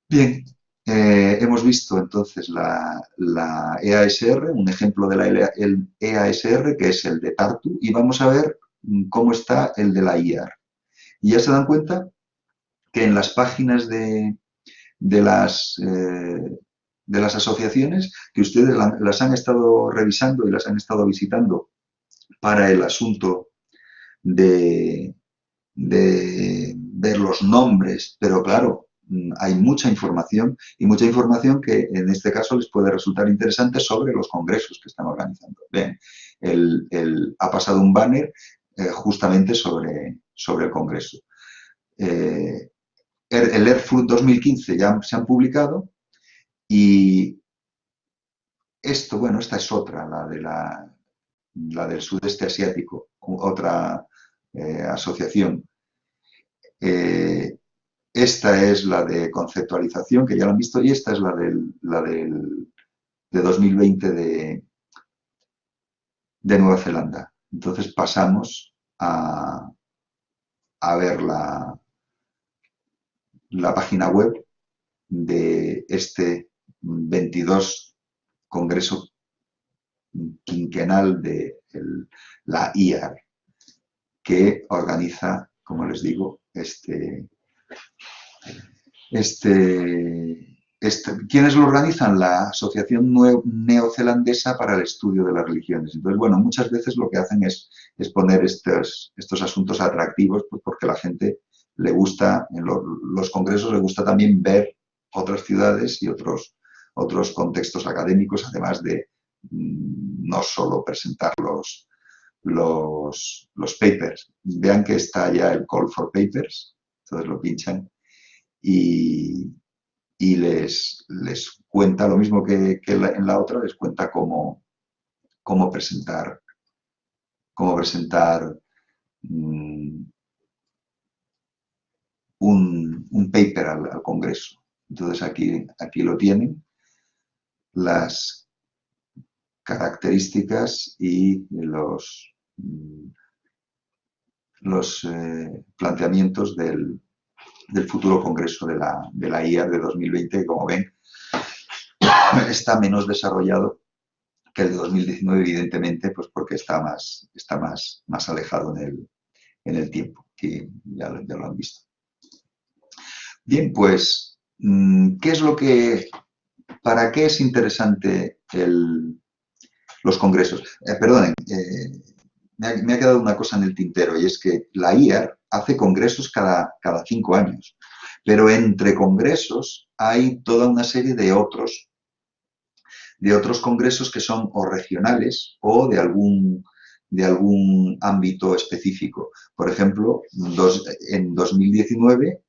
Bien, hemos visto entonces la EASR, un ejemplo de el EASR, que es el de Tartu, y vamos a ver cómo está el de la IAR. Y ya se dan cuenta que en las páginas de las asociaciones, que ustedes las han estado revisando y las han estado visitando para el asunto de ver los nombres, pero claro, hay mucha información y mucha información que en este caso les puede resultar interesante sobre los congresos que están organizando. Ven, ha pasado un banner justamente sobre el congreso. El Erfurt 2015 ya se han publicado y esto, bueno, esta es otra, la del sudeste asiático, otra asociación. Esta es la de conceptualización, que ya la han visto, y esta es la de 2020 de Nueva Zelanda. Entonces pasamos a ver la página web de este 22 Congreso Quinquenal de la IAR, que organiza, como les digo, este ¿Quiénes lo organizan? La Asociación Neozelandesa para el Estudio de las Religiones. Entonces, bueno, muchas veces lo que hacen es poner estos asuntos atractivos, pues porque a la gente le gusta, en los congresos le gusta también ver otras ciudades y otros contextos académicos, además de no solo presentar los papers. Vean que está ya el Call for Papers, entonces lo pinchan y les cuenta lo mismo que en la otra, les cuenta cómo presentar, cómo presentar, un paper al Congreso. Entonces aquí lo tienen, las características y los planteamientos del futuro Congreso de la IA de 2020, que como ven está menos desarrollado que el de 2019, evidentemente, pues porque está más alejado en el tiempo, que ya lo han visto. Bien, pues, ¿para qué es interesante los congresos? Perdonen, me ha quedado una cosa en el tintero, y es que la IAR hace congresos cada 5 años, pero entre congresos hay toda una serie de otros congresos que son o regionales o de algún ámbito específico. Por ejemplo, en 2019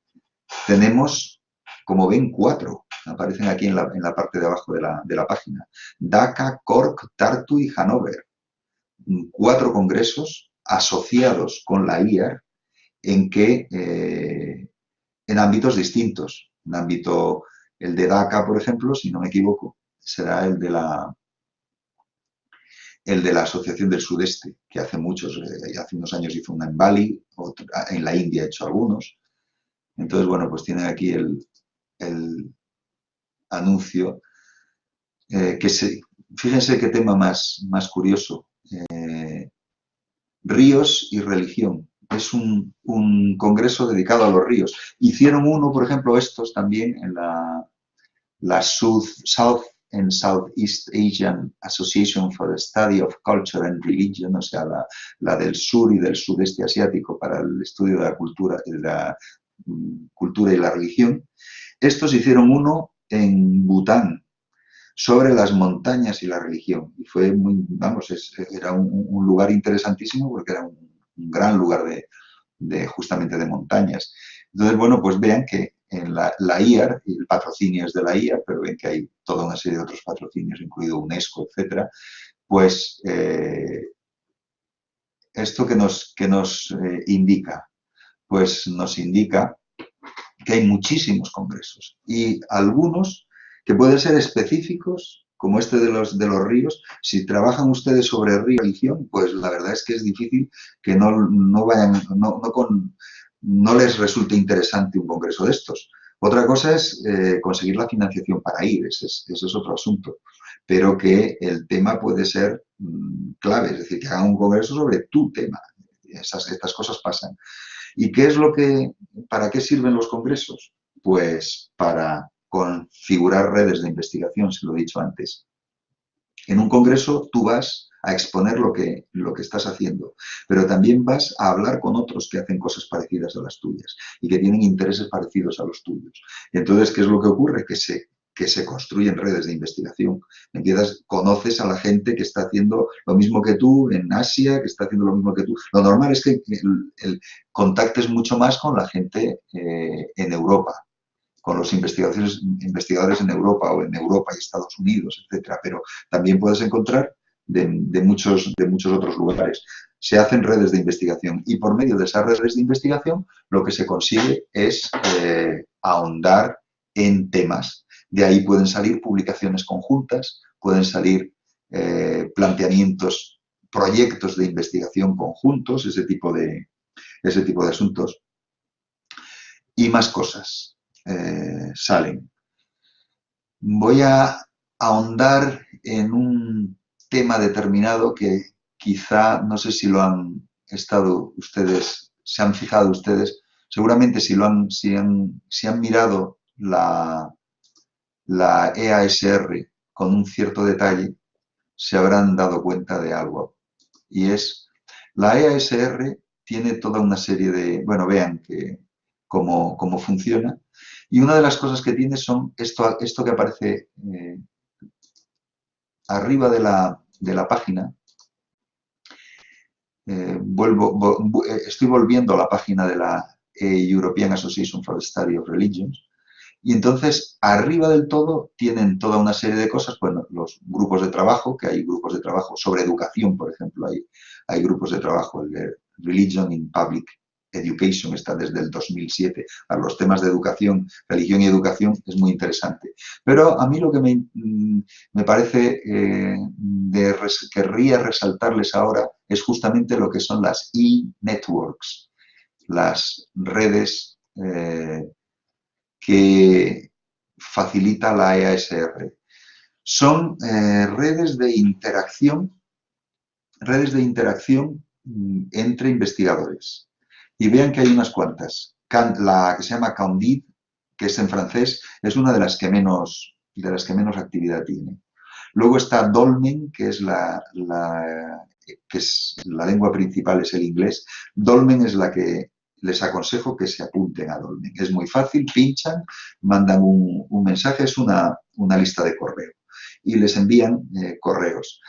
tenemos, como ven, 4. Aparecen aquí en la parte de abajo de la página. Dhaka, Cork, Tartu y Hannover. 4 congresos asociados con la IAR en ámbitos distintos. El de Dhaka, por ejemplo, si no me equivoco, será el de la Asociación del Sudeste, que hace unos años hizo una en Bali, en la India ha hecho algunos. Entonces, bueno, pues tienen aquí el anuncio. Fíjense qué tema más curioso. Ríos y religión. Es un congreso dedicado a los ríos. Hicieron uno, por ejemplo, estos también en la South and Southeast Asian Association for the Study of Culture and Religion, o sea, la del sur y del sudeste asiático para el estudio de la cultura y la religión. Estos hicieron uno en Bután, sobre las montañas y la religión. Y fue era un lugar interesantísimo porque era un gran lugar justamente de montañas. Entonces, bueno, pues vean que en la IAR, el patrocinio es de la IAR, pero ven que hay toda una serie de otros patrocinios, incluido UNESCO, etcétera. Pues esto que nos indica, pues nos indica que hay muchísimos congresos y algunos que pueden ser específicos, como este de los ríos. Si trabajan ustedes sobre río y religión, pues la verdad es que es difícil que no les resulte interesante un congreso de estos. Otra cosa es conseguir la financiación para ir, ese es otro asunto, pero que el tema puede ser clave, es decir, que hagan un congreso sobre tu tema. Estas cosas pasan. ¿Y para qué sirven los congresos? Pues para configurar redes de investigación, se lo he dicho antes. En un congreso tú vas a exponer lo que estás haciendo, pero también vas a hablar con otros que hacen cosas parecidas a las tuyas y que tienen intereses parecidos a los tuyos. Y entonces, ¿qué es lo que ocurre? Que se construyen redes de investigación. Conoces a la gente que está haciendo lo mismo que tú en Asia, que está haciendo lo mismo que tú. Lo normal es que contactes mucho más con la gente en Europa, con los investigadores en Europa o en Europa y Estados Unidos, etcétera. Pero también puedes encontrar de muchos otros lugares. Se hacen redes de investigación y por medio de esas redes de investigación lo que se consigue es ahondar en temas. De ahí pueden salir publicaciones conjuntas, pueden salir planteamientos, proyectos de investigación conjuntos, ese tipo de asuntos. Y más cosas salen. Voy a ahondar en un tema determinado que quizá, no sé si lo han estado ustedes, se han fijado ustedes, seguramente si han mirado la EASR con un cierto detalle, se habrán dado cuenta de algo. Y es, la EASR tiene toda una serie de, bueno, vean que cómo funciona. Y una de las cosas que tiene son esto que aparece arriba de la página. Estoy volviendo a la página de la European Association for the Study of Religions. Y entonces, arriba del todo, tienen toda una serie de cosas, bueno, los grupos de trabajo, que hay grupos de trabajo sobre educación, por ejemplo, hay grupos de trabajo, el de Religion in Public Education está desde el 2007, a los temas de educación, religión y educación es muy interesante. Pero a mí lo que me parece, querría resaltarles ahora, es justamente lo que son las e-networks, las redes que facilita la EASR. Son redes de interacción entre investigadores. Y vean que hay unas cuantas. La que se llama Candide, que es en francés, es una de las que menos actividad tiene. Luego está Dolmen, que es la lengua principal, es el inglés. Dolmen es la que les aconsejo que se apunten a Dolmen. Es muy fácil, pinchan, mandan un mensaje, es una lista de correo y les envían correos.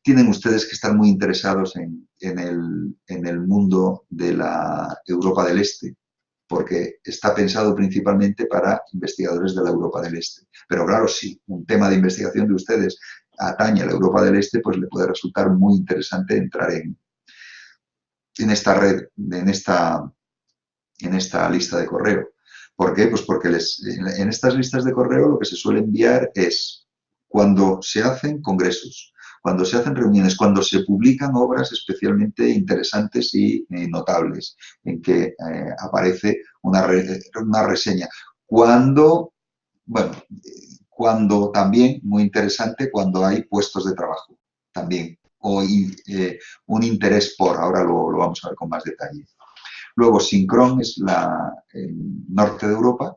Tienen ustedes que estar muy interesados en el mundo de la Europa del Este, porque está pensado principalmente para investigadores de la Europa del Este. Pero claro, si un tema de investigación de ustedes atañe a la Europa del Este, pues le puede resultar muy interesante entrar en esta red, en esta lista de correo. ¿Por qué? Pues porque en estas listas de correo lo que se suele enviar es cuando se hacen congresos, cuando se hacen reuniones, cuando se publican obras especialmente interesantes y notables, en que aparece una reseña. Cuando también, muy interesante, cuando hay puestos de trabajo, también, o un interés por, ahora lo vamos a ver con más detalle. Luego, Synchron es el norte de Europa,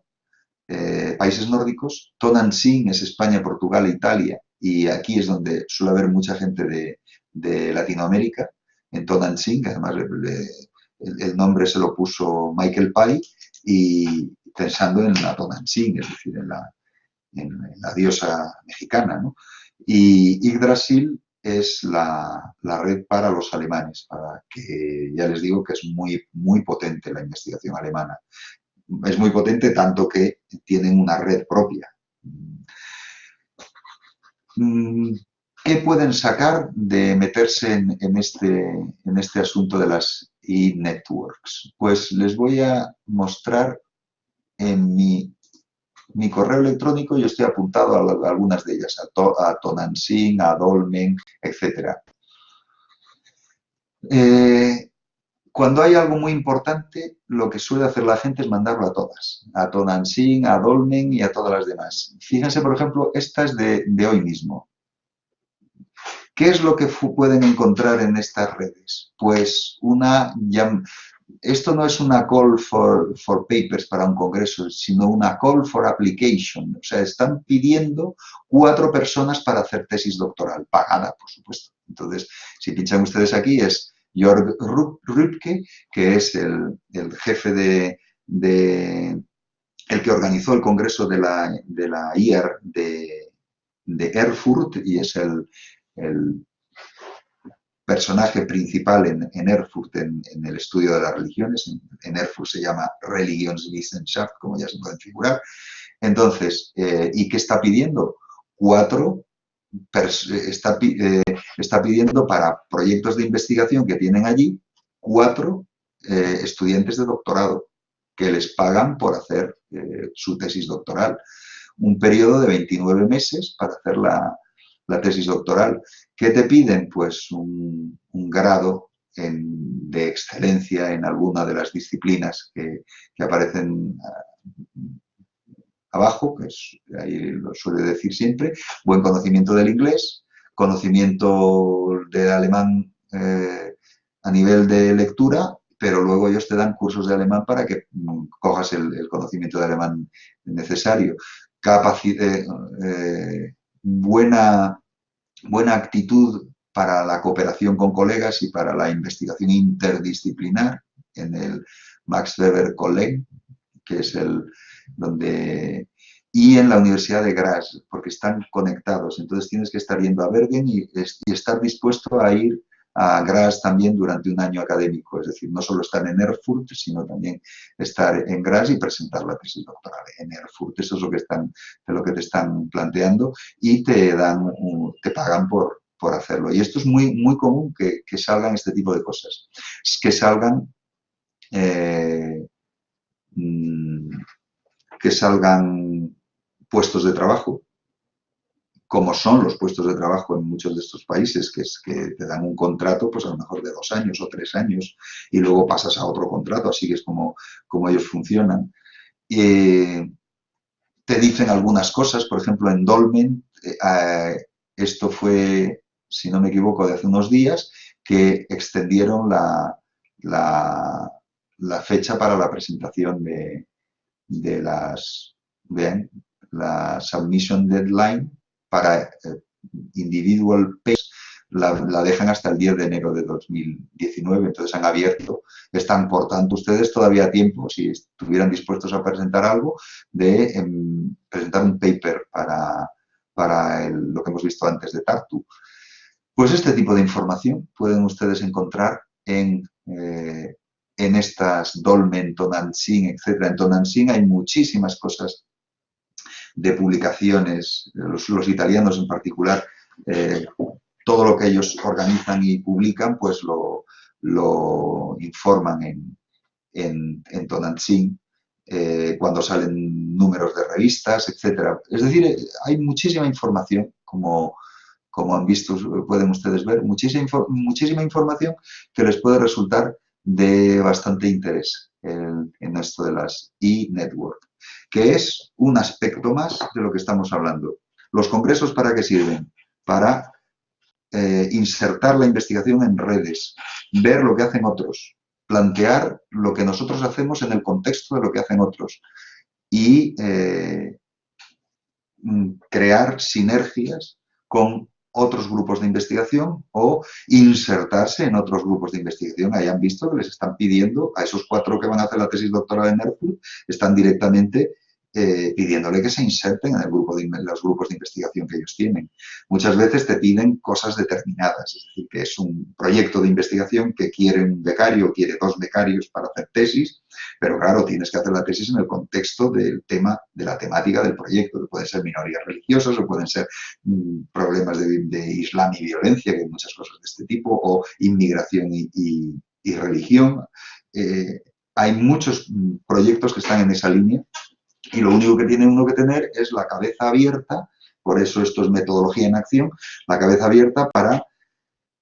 países nórdicos. Tonantzin es España, Portugal e Italia, y aquí es donde suele haber mucha gente de Latinoamérica, en Tonantzin, que además el nombre se lo puso Michael Pai, y pensando en la Tonantzin, es decir, en la diosa mexicana, ¿no? Y Yggdrasil es la red para los alemanes, para que ya les digo que es muy, muy potente la investigación alemana. Es muy potente tanto que tienen una red propia. ¿Qué pueden sacar de meterse en este asunto de las e-networks? Pues les voy a mostrar en mi correo electrónico, yo estoy apuntado a algunas de ellas, a Tonantzin, a Dolmen, etc. Cuando hay algo muy importante, lo que suele hacer la gente es mandarlo a todas, a Tonantzin, a Dolmen y a todas las demás. Fíjense, por ejemplo, esta es de hoy mismo. ¿Qué es lo que pueden encontrar en estas redes? Pues esto no es una call for papers para un congreso, sino una call for application. O sea, están pidiendo 4 personas para hacer tesis doctoral, pagada, por supuesto. Entonces, si pinchan ustedes aquí, es Jörg Rübke, que es el jefe el que organizó el congreso de la IER de Erfurt, y es el personaje principal en Erfurt, en el estudio de las religiones. En Erfurt se llama Religionswissenschaft, como ya se pueden figurar. Entonces, ¿y qué está pidiendo? Está pidiendo para proyectos de investigación que tienen allí 4 estudiantes de doctorado que les pagan por hacer su tesis doctoral. Un periodo de 29 meses para hacer la tesis doctoral. ¿Qué te piden? Pues un grado de excelencia en alguna de las disciplinas que aparecen abajo, que ahí lo suele decir siempre, buen conocimiento del inglés, conocimiento del alemán a nivel de lectura, pero luego ellos te dan cursos de alemán para que cojas el conocimiento de alemán necesario, buena actitud para la cooperación con colegas y para la investigación interdisciplinar en el Max Weber Kolleg, que es donde... Y en la Universidad de Graz, porque están conectados. Entonces tienes que estar yendo a Bergen y estar dispuesto a ir a Graz también durante un año académico. Es decir, no solo estar en Erfurt, sino también estar en Graz y presentar la tesis doctoral en Erfurt. Eso es lo que te están planteando y te pagan por hacerlo. Y esto es muy, muy común que salgan este tipo de cosas. Que salgan puestos de trabajo, como son los puestos de trabajo en muchos de estos países, que es que te dan un contrato, pues a lo mejor de 2 años o 3 años, y luego pasas a otro contrato, así que es como ellos funcionan. Te dicen algunas cosas, por ejemplo, en Dolmen, esto fue, si no me equivoco, de hace unos días, que extendieron la fecha para la presentación de la submission deadline para individual pays la dejan hasta el 10 de enero de 2019, entonces han abierto, están por tanto ustedes todavía a tiempo, si estuvieran dispuestos a presentar algo, de presentar un paper para lo que hemos visto antes de Tartu. Pues este tipo de información pueden ustedes encontrar en estas Dolmen, Tonantzin, etc. En Tonantzin hay muchísimas cosas de publicaciones, los italianos en particular, todo lo que ellos organizan y publican, pues lo informan en Tonantzin, cuando salen números de revistas, etc. Es decir, hay muchísima información, como han visto, pueden ustedes ver, muchísima información que les puede resultar de bastante interés en esto de las e-network, que es un aspecto más de lo que estamos hablando. ¿Los congresos para qué sirven? Para insertar la investigación en redes, ver lo que hacen otros, plantear lo que nosotros hacemos en el contexto de lo que hacen otros y crear sinergias con otros grupos de investigación o insertarse en otros grupos de investigación. Hayan visto que les están pidiendo a esos 4 que van a hacer la tesis doctoral en Erfurt, están directamente pidiéndole que se inserten en los grupos de investigación que ellos tienen. Muchas veces te piden cosas determinadas, es decir, que es un proyecto de investigación que quiere un becario, quiere 2 becarios para hacer tesis, pero claro, tienes que hacer la tesis en el contexto del tema, de la temática del proyecto, que pueden ser minorías religiosas o pueden ser problemas de Islam y violencia, que hay muchas cosas de este tipo, o inmigración y religión. Hay muchos proyectos que están en esa línea y lo único que tiene uno que tener es la cabeza abierta, por eso esto es metodología en acción, la cabeza abierta para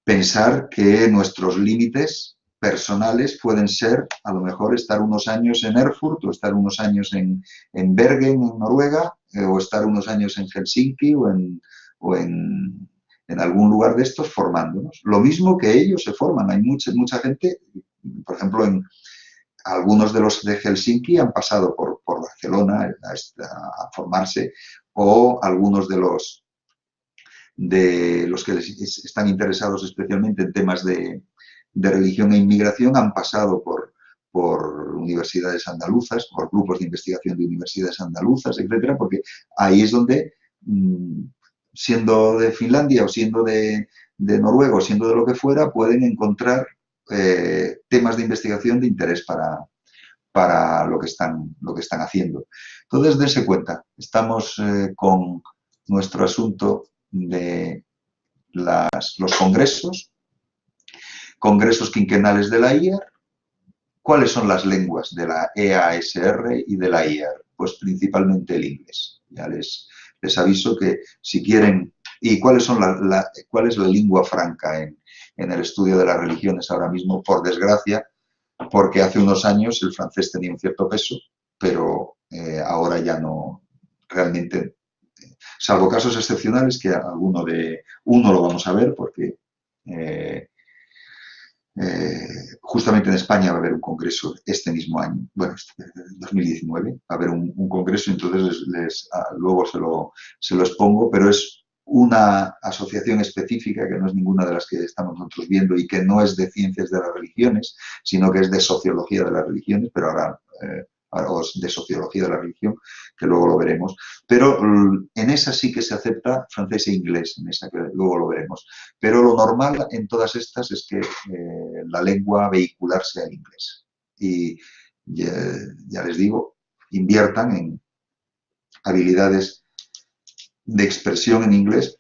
pensar que nuestros límites personales pueden ser, a lo mejor, estar unos años en Erfurt o estar unos años en Bergen, en Noruega, o estar unos años en Helsinki o en algún lugar de estos formándonos. Lo mismo que ellos se forman. Hay mucha gente, por ejemplo, algunos de los de Helsinki han pasado por Barcelona a formarse, o algunos de los que están interesados especialmente en temas de religión e inmigración han pasado por universidades andaluzas, por grupos de investigación de universidades andaluzas, etcétera, porque ahí es donde, siendo de Finlandia o siendo de Noruega o siendo de lo que fuera, pueden encontrar temas de investigación de interés para lo que están haciendo. Entonces, dense cuenta, estamos con nuestro asunto de los congresos quinquenales de la IAR. ¿Cuáles son las lenguas de la EASR y de la IAR? Pues principalmente el inglés. Ya les aviso que si quieren... ¿Y cuál es la lengua franca en el estudio de las religiones ahora mismo? Por desgracia, porque hace unos años el francés tenía un cierto peso, pero ahora ya no, realmente, salvo casos excepcionales, que uno lo vamos a ver, porque Justamente en España va a haber un congreso este mismo año, bueno, 2019, va a haber un congreso, entonces luego se lo expongo, pero es una asociación específica que no es ninguna de las que estamos nosotros viendo y que no es de ciencias de las religiones, sino que es de sociología de las religiones, pero ahora de sociología de la religión, que luego lo veremos. Pero en esa sí que se acepta francés e inglés, en esa que luego lo veremos. Pero lo normal en todas estas es que la lengua vehicular sea el inglés. Y ya les digo, inviertan en habilidades de expresión en inglés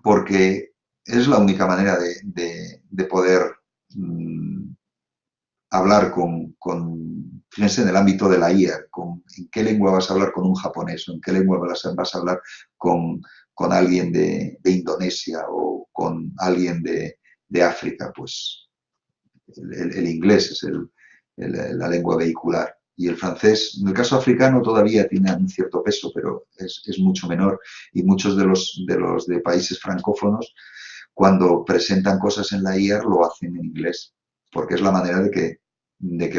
porque es la única manera de poder hablar fíjense, en el ámbito de la IA, en qué lengua vas a hablar con un japonés o en qué lengua vas a hablar con alguien de Indonesia o con alguien de África, pues el inglés es la lengua vehicular. Y el francés, en el caso africano, todavía tiene un cierto peso, pero es mucho menor. Y muchos de países francófonos, cuando presentan cosas en la IAR, lo hacen en inglés, porque es la manera de que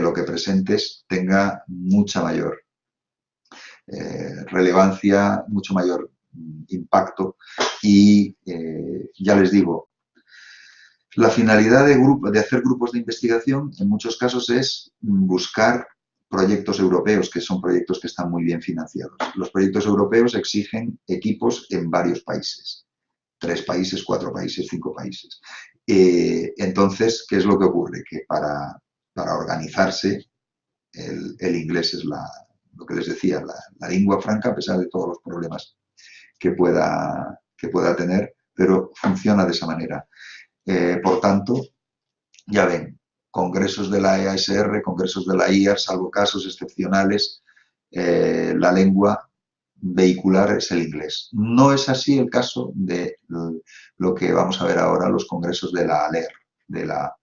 lo que presentes tenga mucha mayor relevancia, mucho mayor impacto. Y ya les digo, la finalidad de hacer grupos de investigación en muchos casos es buscar proyectos europeos, que son proyectos que están muy bien financiados. Los proyectos europeos exigen equipos en varios países, 3 países, 4 países, 5 países. Entonces, ¿qué es lo que ocurre? Que para organizarse, el inglés es lo que les decía, la lengua franca, a pesar de todos los problemas que pueda tener, pero funciona de esa manera. Por tanto, ya ven, congresos de la EASR, congresos de la IAR, salvo casos excepcionales, la lengua vehicular es el inglés. No es así el caso de lo que vamos a ver ahora, los congresos de la ALER, de la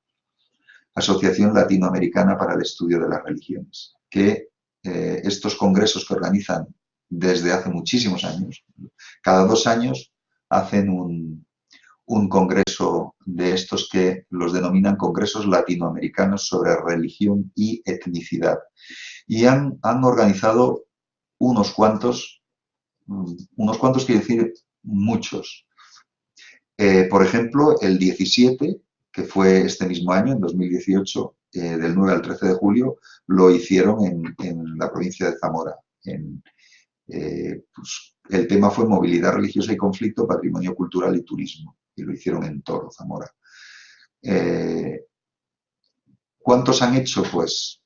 Asociación Latinoamericana para el Estudio de las Religiones, que estos congresos que organizan desde hace muchísimos años, cada 2 años hacen un congreso de estos que los denominan congresos latinoamericanos sobre religión y etnicidad. Y han organizado unos cuantos quiere decir muchos. Por ejemplo, el 17, que fue este mismo año, en 2018, del 9 al 13 de julio, lo hicieron en la provincia de Zamora. Pues, el tema fue movilidad religiosa y conflicto, patrimonio cultural y turismo. Y lo hicieron en Toro, Zamora. ¿Cuántos han hecho? Pues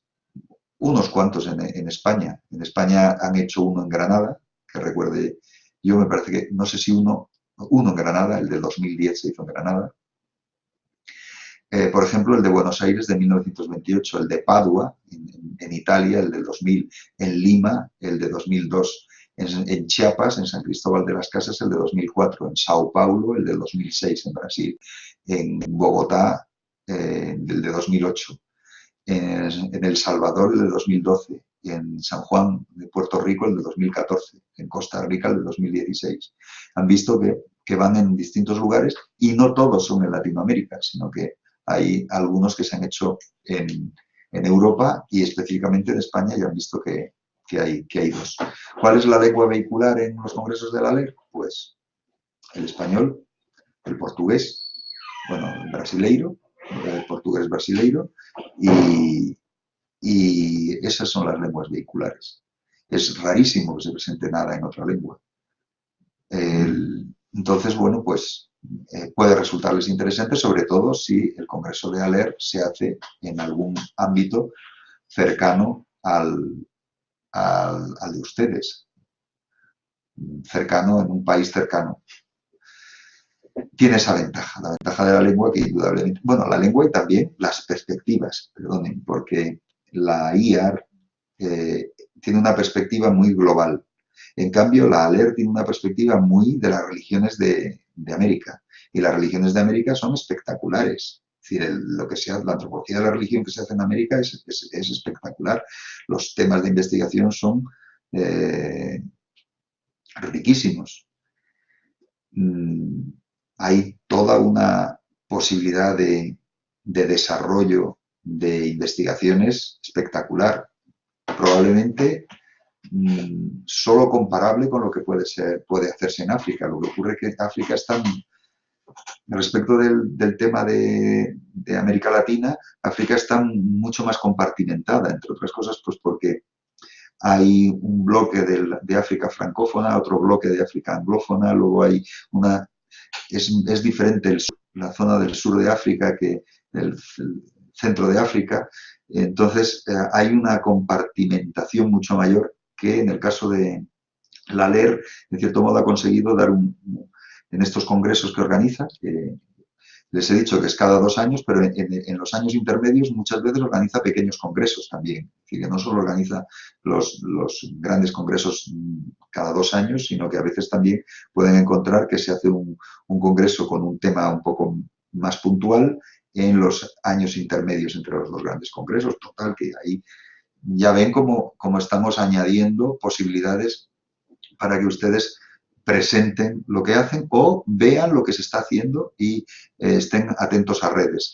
unos cuantos en España. En España han hecho uno en Granada, que recuerde, yo me parece que, no sé si uno en Granada, el del 2010 se hizo en Granada. Por ejemplo, el de Buenos Aires de 1928, el de Padua, en Italia, el del 2000, en Lima, el de 2002, en Chiapas, en San Cristóbal de las Casas, el de 2004, en Sao Paulo, el de 2006, en Brasil, en Bogotá, el de 2008, en El Salvador, el de 2012, en San Juan de Puerto Rico, el de 2014, en Costa Rica, el de 2016. Han visto que van en distintos lugares y no todos son en Latinoamérica, sino que hay algunos que se han hecho en Europa y específicamente en España y han visto que hay 2. ¿Cuál es la lengua vehicular en los congresos de la LER? Pues el español, el portugués, bueno, el brasileiro, el portugués brasileiro y esas son las lenguas vehiculares. Es rarísimo que se presente nada en otra lengua. Entonces, bueno, pues puede resultarles interesante, sobre todo si el Congreso de ALER se hace en algún ámbito cercano al de ustedes, cercano, en un país cercano. Tiene esa ventaja, la ventaja de la lengua que indudablemente, bueno, la lengua y también las perspectivas, perdonen, porque la IAR tiene una perspectiva muy global. En cambio, la ALER tiene una perspectiva muy de las religiones de América. Y las religiones de América son espectaculares. Es decir, lo que sea, la antropología de la religión que se hace en América es espectacular. Los temas de investigación son riquísimos. Hay toda una posibilidad de de desarrollo de investigaciones espectacular. Probablemente solo comparable con lo que puede hacerse en África. Lo que ocurre es que África está, respecto del tema de América Latina, África está mucho más compartimentada, entre otras cosas, pues porque hay un bloque de África francófona, otro bloque de África anglófona, luego hay una... Es diferente la zona del sur de África que el centro de África. Entonces, hay una compartimentación mucho mayor que en el caso de la LER, en cierto modo, ha conseguido dar en estos congresos que organiza, les he dicho que es cada 2 años, pero en los años intermedios muchas veces organiza pequeños congresos también. Es decir, que no solo organiza los grandes congresos cada 2 años, sino que a veces también pueden encontrar que se hace un congreso con un tema un poco más puntual en los años intermedios entre los 2 grandes congresos. Total, que ahí ya ven cómo estamos añadiendo posibilidades para que ustedes presenten lo que hacen o vean lo que se está haciendo y estén atentos a redes.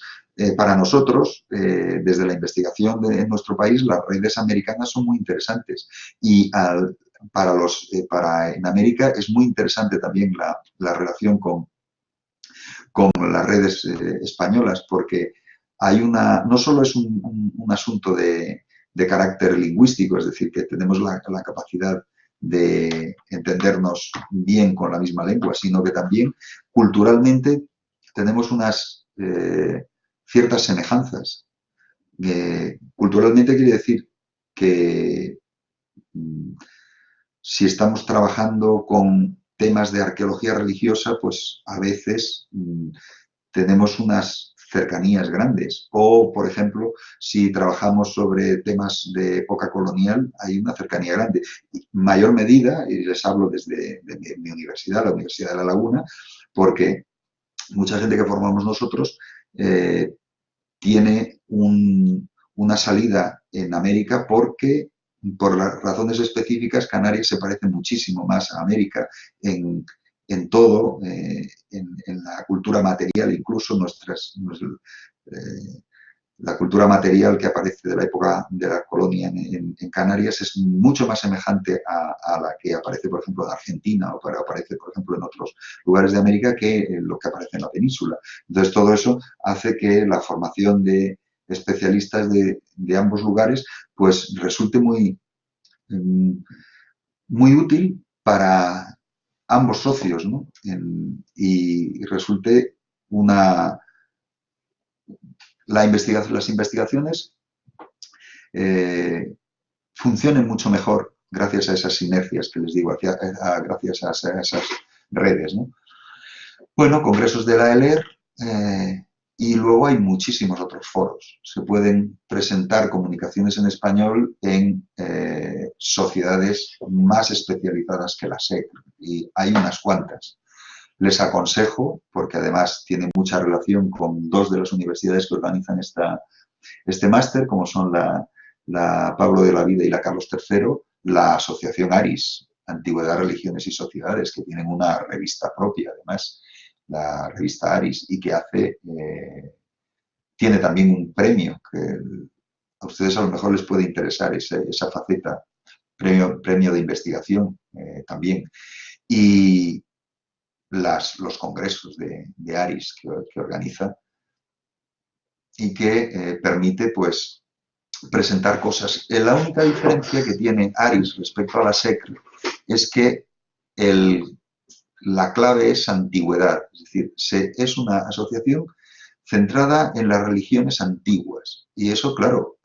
Para nosotros, desde la investigación en nuestro país, las redes americanas son muy interesantes y en América es muy interesante también la relación con las redes españolas, porque no solo es un asunto de carácter lingüístico, es decir, que tenemos la capacidad de entendernos bien con la misma lengua, sino que también culturalmente tenemos unas ciertas semejanzas. Culturalmente quiere decir que si estamos trabajando con temas de arqueología religiosa, pues a veces tenemos unas cercanías grandes. O, por ejemplo, si trabajamos sobre temas de época colonial, hay una cercanía grande. En mayor medida, y les hablo desde mi universidad, la Universidad de La Laguna, porque mucha gente que formamos nosotros tiene una salida en América porque, por las razones específicas, Canarias se parece muchísimo más a América en todo, en la cultura material, incluso la cultura material que aparece de la época de la colonia en Canarias es mucho más semejante a la que aparece, por ejemplo, en Argentina o que aparece, por ejemplo, en otros lugares de América que lo que aparece en la península. Entonces, todo eso hace que la formación de especialistas de ambos lugares pues resulte muy útil para ambos socios, ¿no? Y resulte las investigaciones funcionen mucho mejor gracias a esas sinergias que les digo, gracias a esas redes, ¿no? Bueno, congresos de la ELER y luego hay muchísimos otros foros. Se pueden presentar comunicaciones en español en sociedades más especializadas que la SEC y hay unas cuantas. Les aconsejo, porque además tiene mucha relación con 2 de las universidades que organizan este máster, como son la Pablo de la Vida y la Carlos III, la Asociación ARIS, Antigüedad, Religiones y Sociedades, que tienen una revista propia, además, la revista ARIS, y que tiene también un premio, que a ustedes a lo mejor les puede interesar esa faceta, premio de investigación también. Y los congresos de ARIS que organiza y que permite, pues, presentar cosas. La única diferencia que tiene ARIS respecto a la SEC es que la clave es antigüedad, es decir, es una asociación centrada en las religiones antiguas. Y eso, claro,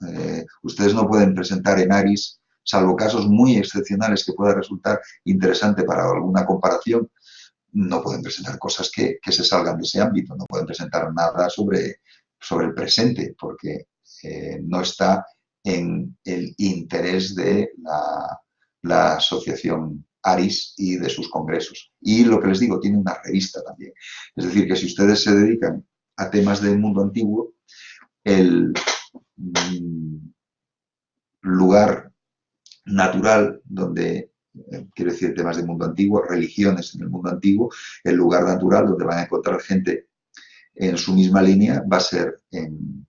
ustedes no pueden presentar en ARIS, salvo casos muy excepcionales que pueda resultar interesante para alguna comparación, no pueden presentar cosas que se salgan de ese ámbito, no pueden presentar nada sobre el presente, porque no está en el interés de la asociación ARIS y de sus congresos. Y lo que les digo, tiene una revista también. Es decir, que si ustedes se dedican a temas del mundo antiguo, el lugar natural donde, quiero decir, temas del mundo antiguo, religiones en el mundo antiguo, el lugar natural donde van a encontrar gente en su misma línea va a ser en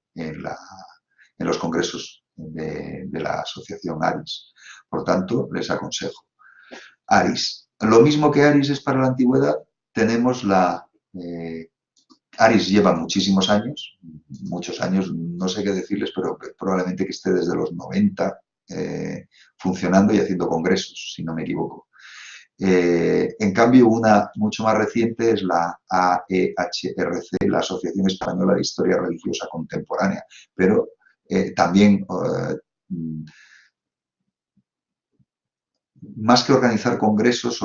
los congresos de la asociación ARIS. Por tanto, les aconsejo. ARIS. Lo mismo que ARIS es para la antigüedad, tenemos ARIS lleva muchísimos años, no sé qué decirles, pero probablemente que esté desde los 90 funcionando y haciendo congresos, si no me equivoco. En cambio, una mucho más reciente es la AEHRC, la Asociación Española de Historia Religiosa Contemporánea, pero también, más que organizar congresos,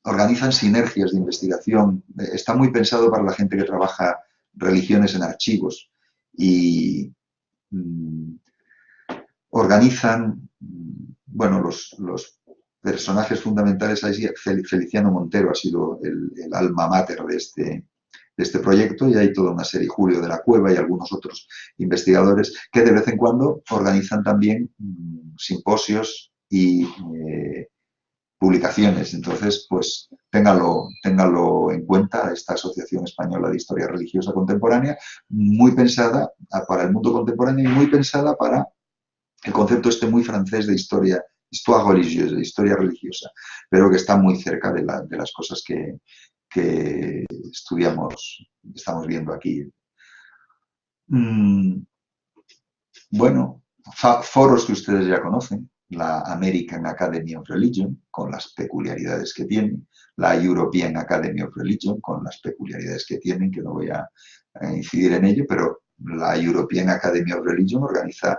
organizan sinergias de investigación. Está muy pensado para la gente que trabaja religiones en archivos y organizan, bueno, los personajes fundamentales. Feliciano Montero ha sido el alma mater de este proyecto, y hay toda una serie, Julio de la Cueva y algunos otros investigadores que de vez en cuando organizan también simposios y publicaciones. Entonces, pues téngalo en cuenta, esta Asociación Española de Historia Religiosa Contemporánea, muy pensada para el mundo contemporáneo y muy pensada para el concepto muy francés de histoire religieuse, de historia religiosa, pero que está muy cerca de las cosas que estamos viendo aquí. Bueno, foros que ustedes ya conocen: la American Academy of Religion, con las peculiaridades que tiene; la European Academy of Religion, con las peculiaridades que tienen, que no voy a incidir en ello, pero la European Academy of Religion organiza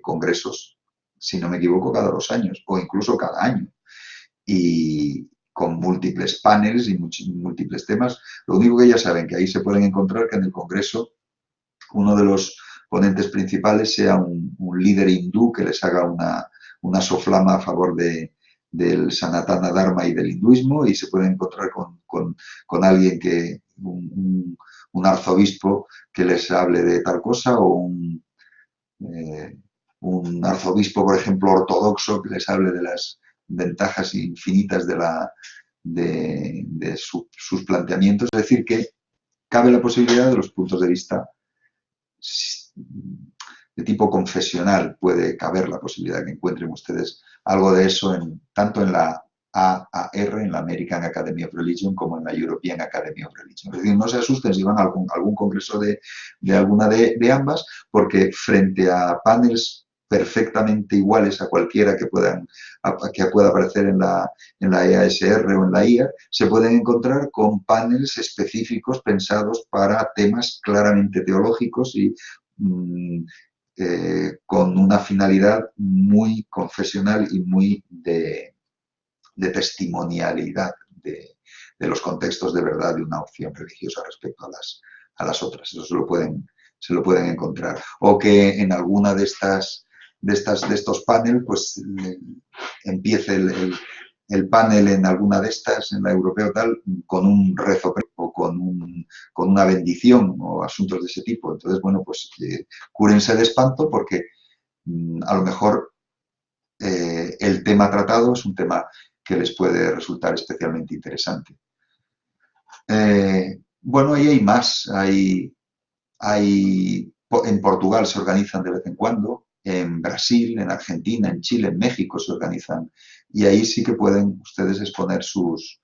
congresos, si no me equivoco, cada 2 años o incluso cada año, y con múltiples paneles y múltiples temas. Lo único que ya saben, que ahí se pueden encontrar que en el congreso uno de los ponentes principales sea un líder hindú que les haga una soflama a favor del Sanatana Dharma y del hinduismo, y se pueden encontrar con alguien un arzobispo que les hable de tal cosa, o un arzobispo, por ejemplo, ortodoxo, que les hable de las ventajas infinitas de sus planteamientos. Es decir, que cabe la posibilidad de los puntos de vista de tipo confesional. Puede caber la posibilidad de que encuentren ustedes algo de eso tanto en la AAR, en la American Academy of Religion, como en la European Academy of Religion. Es decir, no se asusten si van a algún congreso de alguna de ambas, porque frente a paneles perfectamente iguales a cualquiera que pueda aparecer en la EASR o en la IA, se pueden encontrar con paneles específicos pensados para temas claramente teológicos y con una finalidad muy confesional y muy de testimonialidad de los contextos de verdad de una opción religiosa respecto a las otras. Eso se lo pueden encontrar. O que en alguna de estos paneles, pues empiece el panel en alguna de estas, en la europea tal, con un rezo o con una bendición o asuntos de ese tipo. Entonces, bueno, pues cúrense de espanto, porque a lo mejor el tema tratado es un tema que les puede resultar especialmente interesante. Bueno, ahí hay más. En Portugal se organizan de vez en cuando, en Brasil, en Argentina, en Chile, en México se organizan, y ahí sí que pueden ustedes exponer sus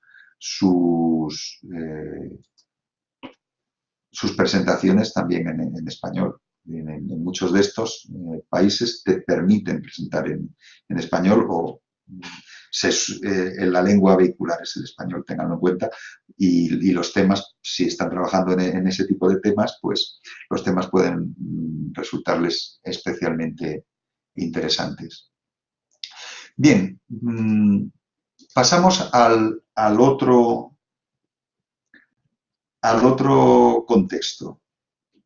presentaciones también en español. En muchos de estos países te permiten presentar en español, o la lengua vehicular es el español, tenganlo en cuenta, y los temas, si están trabajando en ese tipo de temas, pues los temas pueden resultarles especialmente interesantes. Bien, pasamos al otro contexto,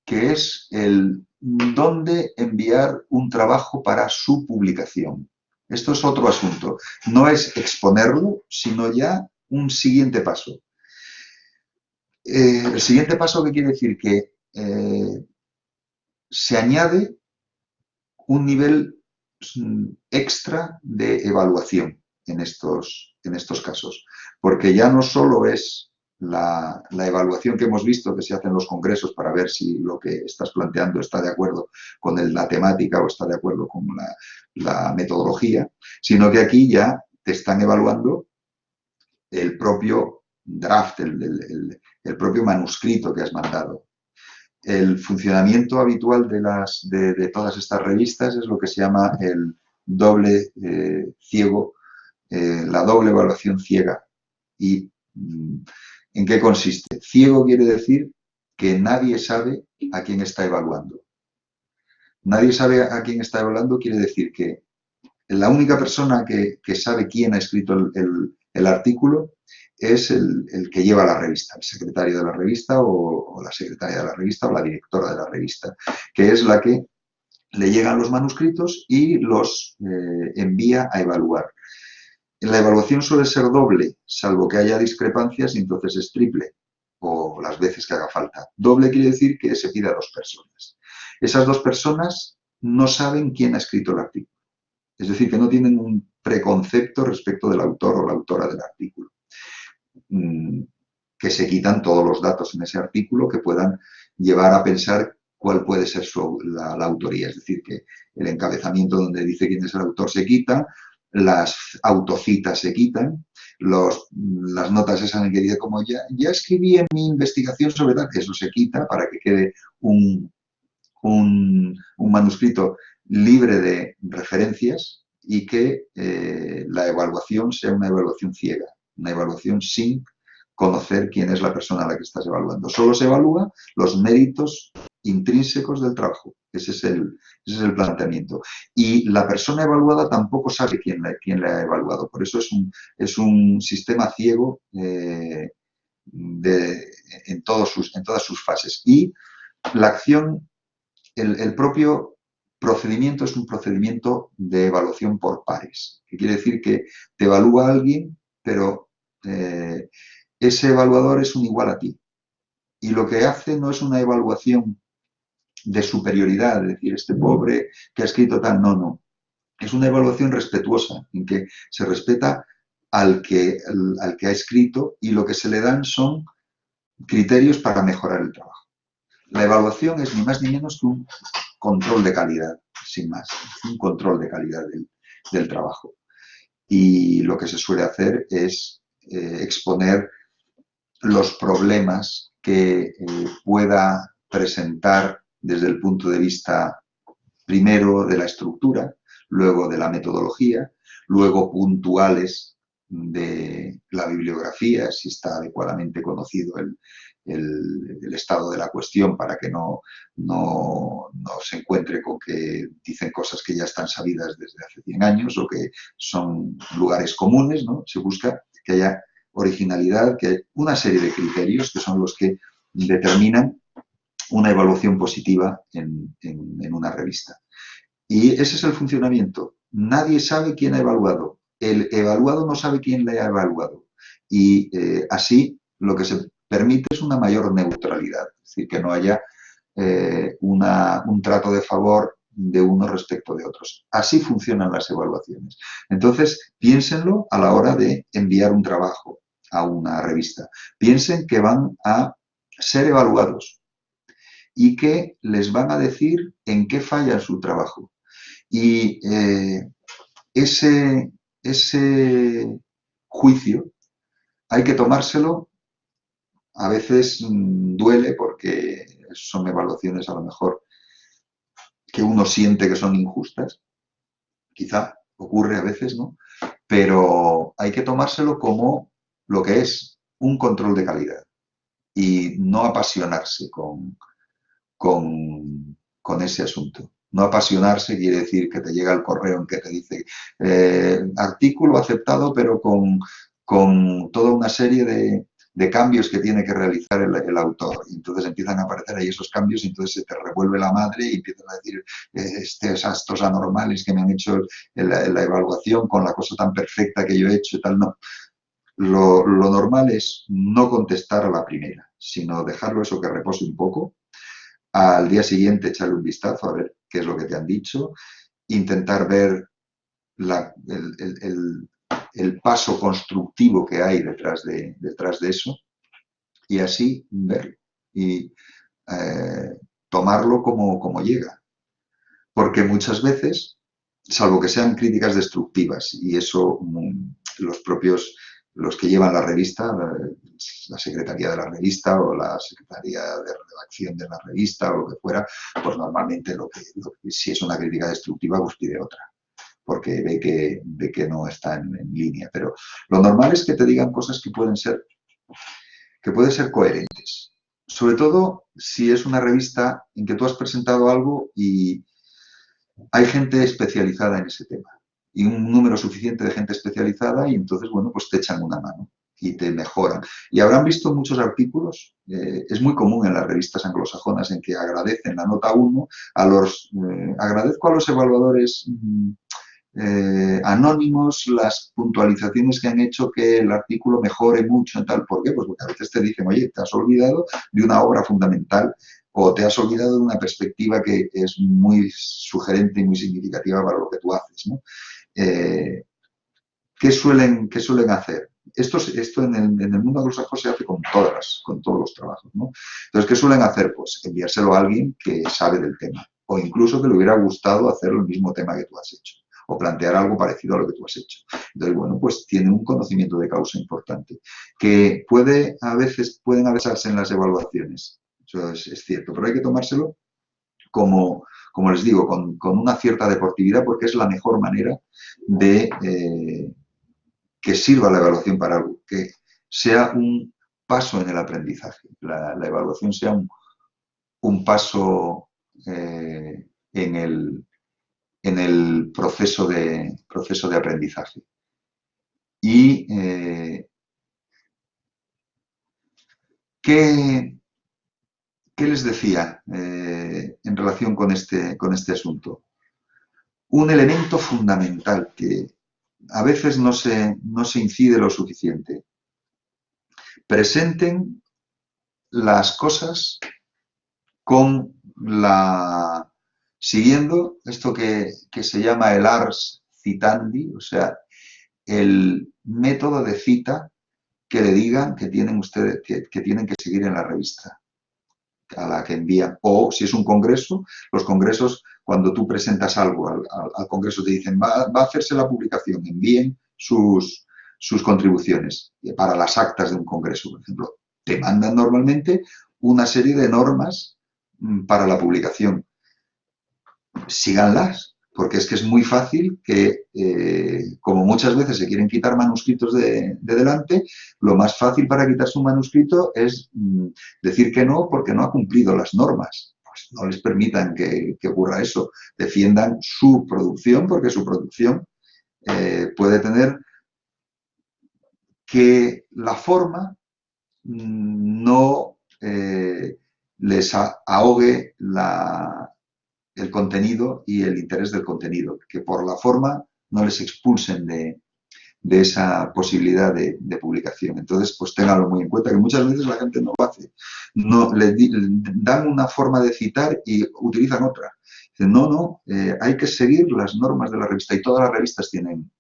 que es el dónde enviar un trabajo para su publicación. Esto es otro asunto. No es exponerlo, sino ya un siguiente paso. El siguiente paso, ¿qué quiere decir? Que se añade un nivel extra de evaluación en estos casos, porque ya no solo es la evaluación que hemos visto que se hace en los congresos para ver si lo que estás planteando está de acuerdo con la temática o está de acuerdo con la metodología, sino que aquí ya te están evaluando el propio draft, el propio manuscrito que has mandado. El funcionamiento habitual de todas estas revistas es lo que se llama el doble ciego, la doble evaluación ciega. ¿Y en qué consiste? Ciego quiere decir que nadie sabe a quién está evaluando. Nadie sabe a quién está evaluando quiere decir que la única persona que sabe quién ha escrito el artículo es el que lleva la revista, el secretario de la revista o la secretaria de la revista o la directora de la revista, que es la que le llegan los manuscritos y los envía a evaluar. La evaluación suele ser doble, salvo que haya discrepancias, y entonces es triple, o las veces que haga falta. Doble quiere decir que se pide a 2 personas. Esas 2 personas no saben quién ha escrito el artículo. Es decir, que no tienen un preconcepto respecto del autor o la autora del artículo. Que se quitan todos los datos en ese artículo que puedan llevar a pensar cuál puede ser la autoría. Es decir, que el encabezamiento donde dice quién es el autor se quita, las autocitas se quitan, las notas esas en que dice como ya escribí en mi investigación sobre tal, eso se quita para que quede un manuscrito libre de referencias y que la evaluación sea una evaluación ciega, una evaluación sin conocer quién es la persona a la que estás evaluando. Solo se evalúa los méritos intrínsecos del trabajo. Ese es el planteamiento. Y la persona evaluada tampoco sabe quién la ha evaluado. Por eso es un sistema ciego en todas sus fases. Y la acción, el propio procedimiento es un procedimiento de evaluación por pares, que quiere decir que te evalúa alguien, pero ese evaluador es un igual a ti. Y lo que hace no es una evaluación de superioridad, es decir, este pobre que ha escrito tal, no. Es una evaluación respetuosa, en que se respeta al que ha escrito y lo que se le dan son criterios para mejorar el trabajo. La evaluación es ni más ni menos que un control de calidad, sin más, un control de calidad del trabajo. Y lo que se suele hacer es exponer los problemas que pueda presentar desde el punto de vista primero de la estructura, luego de la metodología, luego puntuales de la bibliografía, si está adecuadamente conocido el estado de la cuestión para que no se encuentre con que dicen cosas que ya están sabidas desde hace 100 años o que son lugares comunes, ¿no? Se busca que haya originalidad, que hay una serie de criterios que son los que determinan una evaluación positiva en una revista. Y ese es el funcionamiento. Nadie sabe quién ha evaluado. El evaluado no sabe quién le ha evaluado. Y así lo que se permite es una mayor neutralidad. Es decir, que no haya un trato de favor de unos respecto de otros. Así funcionan las evaluaciones. Entonces, piénsenlo a la hora de enviar un trabajo a una revista. Piensen que van a ser evaluados y que les van a decir en qué falla su trabajo. Y ese juicio hay que tomárselo, a veces duele porque son evaluaciones a lo mejor que uno siente que son injustas, quizá ocurre a veces, ¿no? Pero hay que tomárselo como lo que es un control de calidad y no apasionarse con ese asunto. No apasionarse quiere decir que te llega el correo en que te dice artículo aceptado, pero con toda una serie de cambios que tiene que realizar el autor. Y entonces empiezan a aparecer ahí esos cambios y entonces se te revuelve la madre y empiezan a decir estos anormales que me han hecho la evaluación con la cosa tan perfecta que yo he hecho y tal. No. Lo normal es no contestar a la primera, sino dejarlo eso que repose un poco. Al día siguiente echarle un vistazo a ver qué es lo que te han dicho, intentar ver el paso constructivo que hay detrás de eso y así verlo y tomarlo como llega. Porque muchas veces, salvo que sean críticas destructivas, y eso los propios, los que llevan la revista, la secretaría de la revista o la secretaría de redacción de la revista o lo que fuera, pues normalmente si es una crítica destructiva, pues pide otra, porque ve que no está en línea. Pero lo normal es que te digan cosas que pueden ser coherentes. Sobre todo si es una revista en que tú has presentado algo y hay gente especializada en ese tema y un número suficiente de gente especializada y entonces, bueno, pues te echan una mano y te mejoran. Y habrán visto muchos artículos, es muy común en las revistas anglosajonas en que agradecen la nota 1 agradezco a los evaluadores anónimos las puntualizaciones que han hecho que el artículo mejore mucho en tal. ¿Por qué? Pues porque a veces te dicen, oye, te has olvidado de una obra fundamental o te has olvidado de una perspectiva que es muy sugerente y muy significativa para lo que tú haces, ¿no? ¿Qué suelen hacer? Esto en el mundo anglosajón se hace con todos los trabajos, ¿no? Entonces, ¿qué suelen hacer? Pues enviárselo a alguien que sabe del tema o incluso que le hubiera gustado hacer el mismo tema que tú has hecho o plantear algo parecido a lo que tú has hecho. Entonces, bueno, pues tiene un conocimiento de causa importante que a veces pueden basarse en las evaluaciones. Eso es cierto, pero hay que tomárselo como les digo, con una cierta deportividad porque es la mejor manera de que sirva la evaluación para algo, que sea un paso en el aprendizaje, la evaluación sea un paso en el proceso de aprendizaje. Y ¿qué les decía en relación con este asunto? Un elemento fundamental que a veces no se incide lo suficiente. Presenten las cosas siguiendo esto que se llama el ars citandi, o sea, el método de cita que le digan que tienen ustedes, que tienen que seguir en la revista a la que envían. O si es un congreso, los congresos, cuando tú presentas algo al congreso, te dicen, va a hacerse la publicación, envíen sus contribuciones para las actas de un congreso, por ejemplo. Te mandan normalmente una serie de normas para la publicación. Síganlas, porque es que es muy fácil que, como muchas veces se quieren quitar manuscritos de delante, lo más fácil para quitarse un manuscrito es decir que no porque no ha cumplido las normas. Pues no les permitan que ocurra eso. Defiendan su producción, porque su producción puede tener que la forma no les ahogue el contenido y el interés del contenido, que por la forma no les expulsen de esa posibilidad de publicación. Entonces, pues ténganlo muy en cuenta, que muchas veces la gente no lo hace. No, le dan una forma de citar y utilizan otra. Dicen, no, hay que seguir las normas de la revista y todas las revistas tienen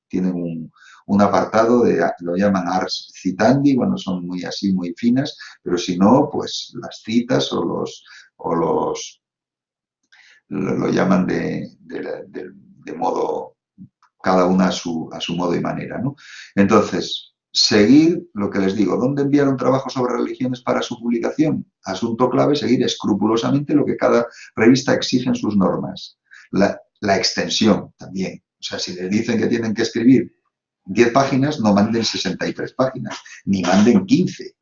un apartado lo llaman ars citandi, bueno, son muy así, muy finas, pero si no, pues las citas o lo llaman de modo, cada una a su modo y manera, ¿no? Entonces, seguir lo que les digo, ¿dónde enviar un trabajo sobre religiones para su publicación? Asunto clave, seguir escrupulosamente lo que cada revista exige en sus normas. La extensión también. O sea, si les dicen que tienen que escribir 10 páginas, no manden 63 páginas, ni manden 15.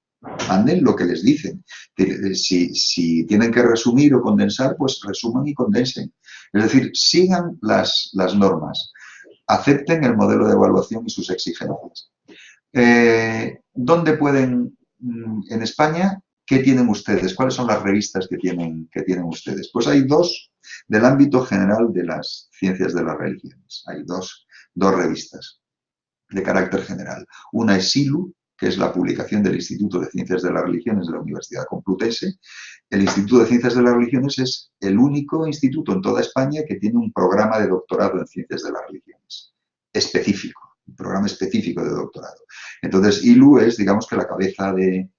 Manden lo que les dicen. Si tienen que resumir o condensar, pues resuman y condensen. Es decir, sigan las normas. Acepten el modelo de evaluación y sus exigencias. ¿Dónde pueden, en España, qué tienen ustedes? ¿Cuáles son las revistas que tienen ustedes? Pues hay dos del ámbito general de las ciencias de las religiones. Hay dos revistas de carácter general. Una es SILU, que es la publicación del Instituto de Ciencias de las Religiones de la Universidad Complutense. El Instituto de Ciencias de las Religiones es el único instituto en toda España que tiene un programa de doctorado en Ciencias de las Religiones, específico, un programa específico de doctorado. Entonces, ILU es, digamos que la cabeza de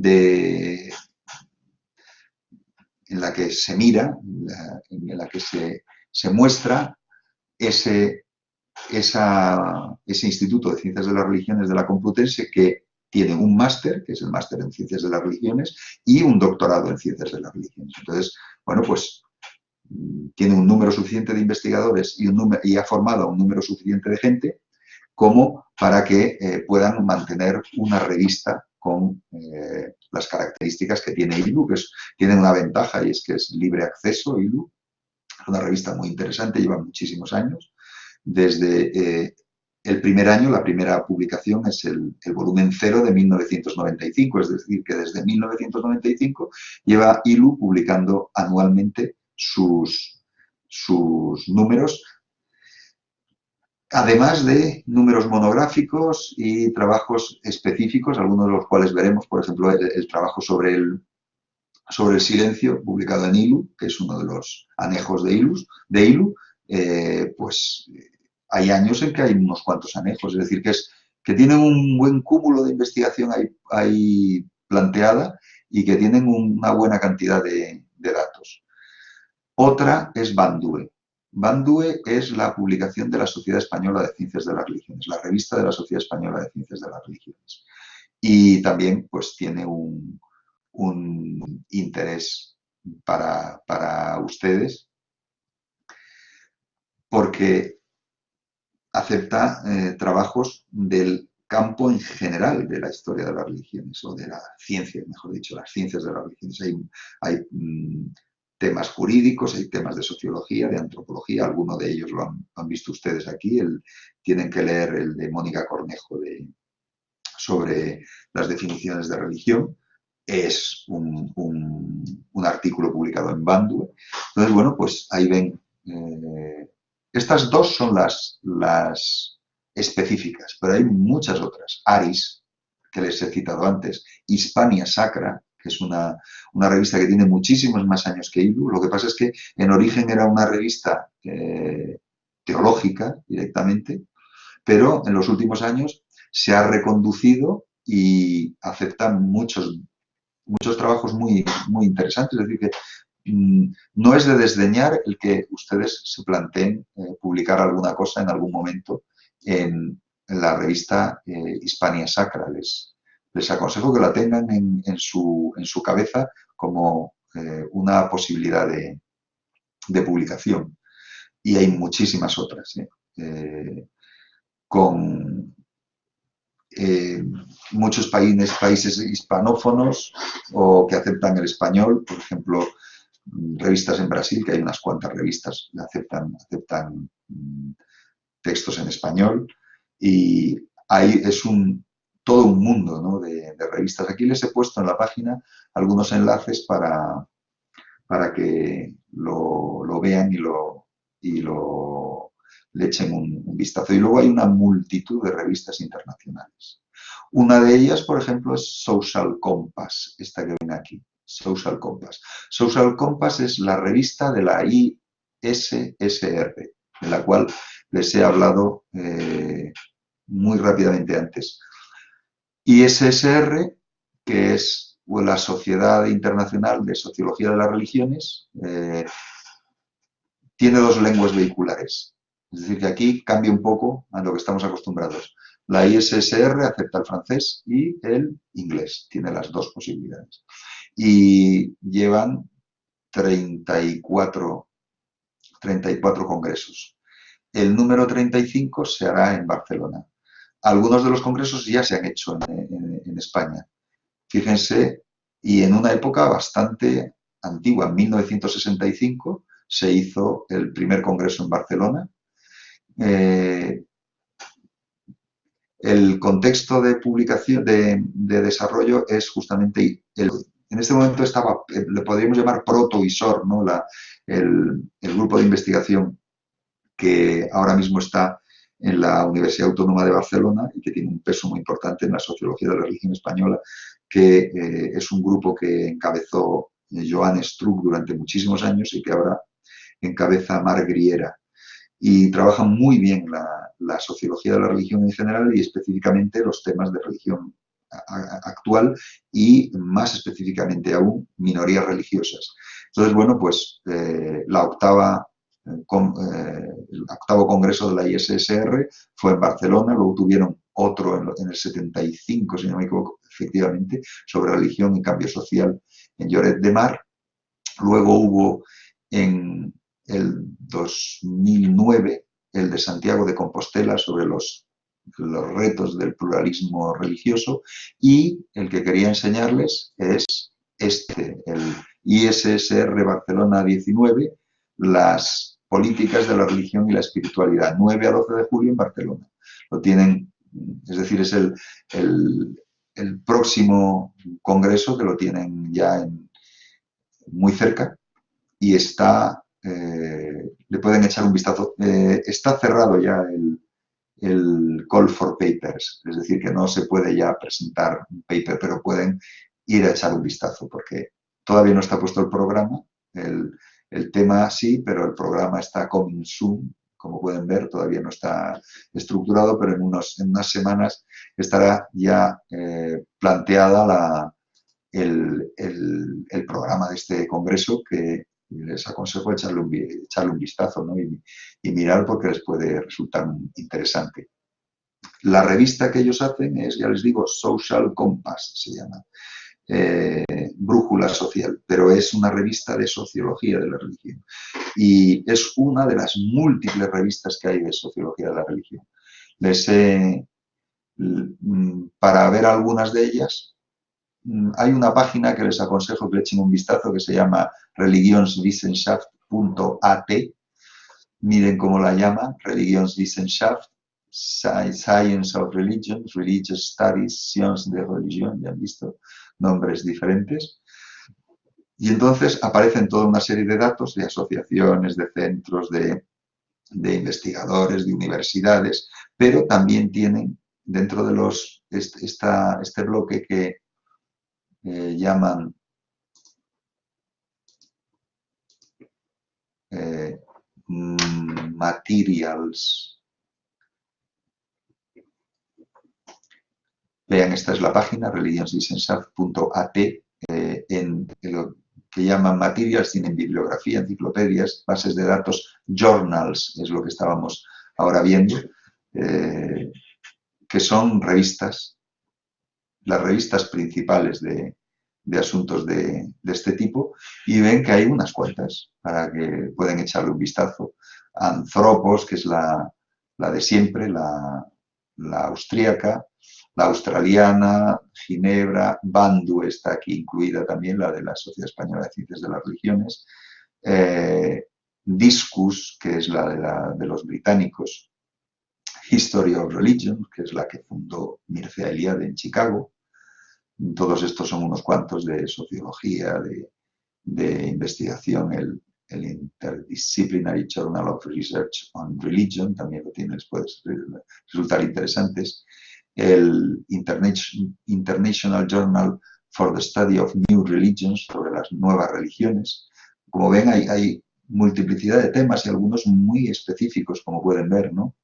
en la que se mira, en la que se muestra ese Instituto de Ciencias de las Religiones de la Complutense, que tiene un máster, que es el máster en Ciencias de las Religiones, y un doctorado en Ciencias de las Religiones. Entonces, bueno, pues tiene un número suficiente de investigadores y ha formado a un número suficiente de gente como para que puedan mantener una revista con las características que tiene ILU, que tiene una ventaja, y es que es libre acceso. ILU es una revista muy interesante, lleva muchísimos años. Desde el primer año, la primera publicación es el volumen 0 de 1995, es decir, que desde 1995 lleva ILU publicando anualmente sus números, además de números monográficos y trabajos específicos, algunos de los cuales veremos, por ejemplo, el trabajo sobre el silencio, publicado en ILU, que es uno de los anejos de ILU, pues hay años en que hay unos cuantos anejos, es decir, que tienen un buen cúmulo de investigación ahí planteada y que tienen una buena cantidad de datos. Otra es Bandue. Bandue es la publicación de la Sociedad Española de Ciencias de las Religiones, la revista de la Sociedad Española de Ciencias de las Religiones. Y también pues tiene un interés para ustedes, porque acepta trabajos del campo en general de la historia de las religiones, o de la ciencia, mejor dicho, las ciencias de las religiones. Hay temas jurídicos, hay temas de sociología, de antropología, alguno de ellos lo han visto ustedes aquí. Tienen que leer el de Mónica Cornejo sobre las definiciones de religión. Es un artículo publicado en Bandue. Entonces, bueno, pues ahí ven. Estas dos son las específicas, pero hay muchas otras. Aris, que les he citado antes, Hispania Sacra, que es una revista que tiene muchísimos más años que ILU. Lo que pasa es que en origen era una revista teológica directamente, pero en los últimos años se ha reconducido y acepta muchos trabajos muy, muy interesantes. Es decir, que no es de desdeñar el que ustedes se planteen publicar alguna cosa en algún momento en la revista Hispania Sacra. Les aconsejo que la tengan en su cabeza como una posibilidad de publicación. Y hay muchísimas otras, con muchos países hispanófonos o que aceptan el español. Por ejemplo, revistas en Brasil, que hay unas cuantas revistas que aceptan textos en español, y ahí es todo un mundo, ¿no?, de revistas. Aquí les he puesto en la página algunos enlaces para que lo vean y le echen un vistazo. Y luego hay una multitud de revistas internacionales. Una de ellas, por ejemplo, es Social Compass, esta que ven aquí. Social Compass. Social Compass es la revista de la ISSR, de la cual les he hablado muy rápidamente antes. ISSR, que es la Sociedad Internacional de Sociología de las Religiones, tiene dos lenguas vehiculares. Es decir, que aquí cambia un poco a lo que estamos acostumbrados. La ISSR acepta el francés y el inglés. Tiene las dos posibilidades. Y llevan 34 congresos. El número 35 se hará en Barcelona. Algunos de los congresos ya se han hecho en España. Fíjense, y en una época bastante antigua, en 1965, se hizo el primer congreso en Barcelona. El contexto de publicación, de desarrollo, es justamente en este momento le podríamos llamar proto-ISOR, ¿no?, el grupo de investigación que ahora mismo está en la Universidad Autónoma de Barcelona y que tiene un peso muy importante en la sociología de la religión española, que es un grupo que encabezó Joan Struck durante muchísimos años y que ahora encabeza Marc Griera. Y trabaja muy bien la sociología de la religión en general y específicamente los temas de religión actual y más específicamente aún minorías religiosas. Entonces, bueno, pues el octavo congreso de la ISSR fue en Barcelona, luego tuvieron otro en el 75, si no me equivoco, efectivamente, sobre religión y cambio social en Lloret de Mar. Luego hubo en el 2009 el de Santiago de Compostela sobre los retos del pluralismo religioso, y el que quería enseñarles es el ISSR Barcelona 19, las políticas de la religión y la espiritualidad, 9 a 12 de julio en Barcelona. Lo tienen, es decir, es el próximo congreso que lo tienen ya muy cerca y le pueden echar un vistazo. Está cerrado ya el call for papers, es decir, que no se puede ya presentar un paper, pero pueden ir a echar un vistazo, porque todavía no está puesto el programa, el tema sí, pero el programa está coming soon, como pueden ver, todavía no está estructurado, pero en unas semanas estará ya planteada el programa de este congreso, que les aconsejo echarle un vistazo, ¿no? y mirar, porque les puede resultar interesante. La revista que ellos hacen es, ya les digo, Social Compass, se llama, brújula social, pero es una revista de sociología de la religión. Y es una de las múltiples revistas que hay de sociología de la religión. Para ver algunas de ellas, hay una página que les aconsejo que le echen un vistazo, que se llama religionswissenschaft.at. Miren cómo la llaman, Religionswissenschaft, Science of Religion, Religious Studies, Science de Religión, ya han visto nombres diferentes. Y entonces aparecen toda una serie de datos de asociaciones, de centros, de investigadores, de universidades, pero también tienen dentro de este bloque que llaman materials. Vean, esta es la página, religionswissenschaft.at, en lo que llaman materials, tienen bibliografía, enciclopedias, bases de datos, journals, es lo que estábamos ahora viendo, que son revistas, las revistas principales de asuntos de este tipo, y ven que hay unas cuantas para que pueden echarle un vistazo. Anthropos, que es la de siempre, la austríaca, la australiana, Ginebra, Bandu está aquí incluida también, la de la Sociedad Española de Ciencias de las Religiones, Discus, que es la de los británicos, History of Religion, que es la que fundó Mircea Eliade en Chicago. Todos estos son unos cuantos de sociología, de investigación. El Interdisciplinary Journal of Research on Religion también lo tiene, les puede resultar interesantes. El International Journal for the Study of New Religions, sobre las nuevas religiones. Como ven, hay multiplicidad de temas y algunos muy específicos, como pueden ver, ¿no?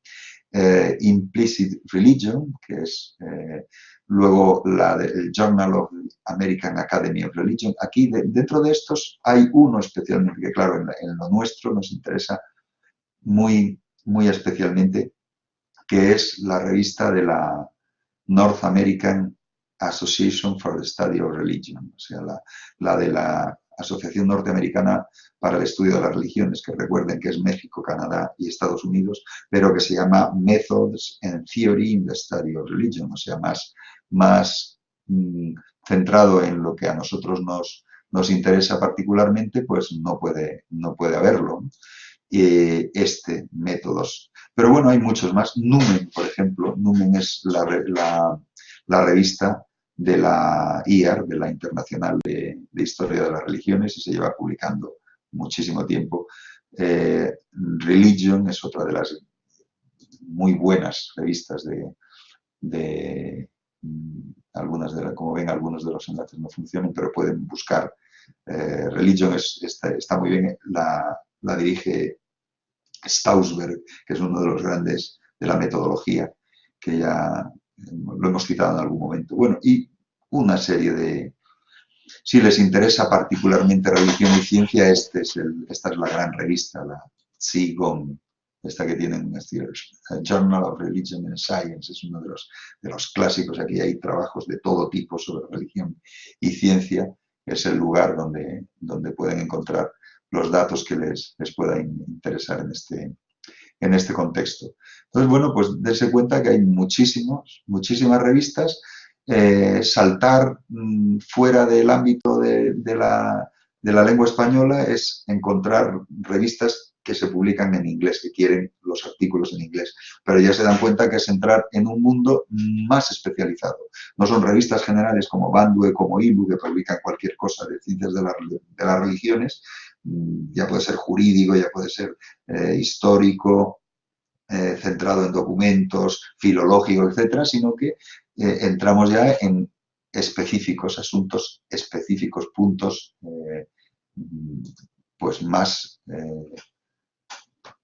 Implicit Religion, que es luego el Journal of American Academy of Religion. Aquí dentro de estos hay uno especialmente, que claro, en lo nuestro nos interesa muy, muy especialmente, que es la revista de la North American Association for the Study of Religion, o sea, la de la Asociación Norteamericana para el Estudio de las Religiones, que recuerden que es México, Canadá y Estados Unidos, pero que se llama Methods and Theory in the Study of Religion, o sea, más centrado en lo que a nosotros nos interesa particularmente, pues no puede haberlo, ¿no? Este métodos. Pero bueno, hay muchos más. Numen, por ejemplo, Numen es la revista de la IAR, de la Internacional de Historia de las Religiones, y se lleva publicando muchísimo tiempo. Religion es otra de las muy buenas revistas algunas como ven, algunos de los enlaces no funcionan, pero pueden buscar. Religion está muy bien, la dirige Stausberg, que es uno de los grandes de la metodología, que ya lo hemos citado en algún momento. Bueno, y una serie de... Si les interesa particularmente religión y ciencia, esta es la gran revista, la Zhigong, esta que tienen, Journal of Religion and Science, es uno de los clásicos. Aquí hay trabajos de todo tipo sobre religión y ciencia. Es el lugar donde pueden encontrar los datos que les pueda interesar en este contexto. Entonces, bueno, pues darse cuenta que hay muchísimas revistas. Saltar fuera del ámbito de la lengua española es encontrar revistas que se publican en inglés, que quieren los artículos en inglés, pero ya se dan cuenta que es entrar en un mundo más especializado. No son revistas generales como Bandue, como ILU, que publican cualquier cosa de ciencias de las religiones, ya puede ser jurídico, ya puede ser histórico, centrado en documentos, filológicos, etcétera, sino que entramos ya en específicos, asuntos específicos, puntos pues más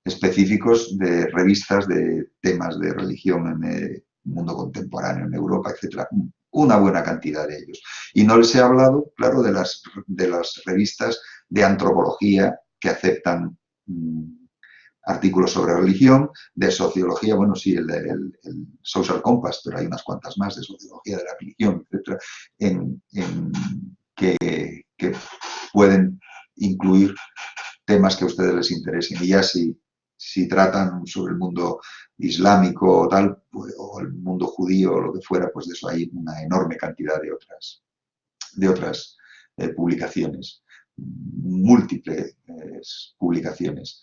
específicos de revistas de temas de religión en el mundo contemporáneo, en Europa, etcétera. Una buena cantidad de ellos. Y no les he hablado, claro, de las revistas de antropología que aceptan artículos sobre religión, de sociología, bueno, sí, el Social Compass, pero hay unas cuantas más de sociología de la religión, etcétera, que pueden incluir temas que a ustedes les interesen. Y ya si tratan sobre el mundo islámico o tal, pues, o el mundo judío o lo que fuera, pues de eso hay una enorme cantidad de otras publicaciones, múltiples publicaciones.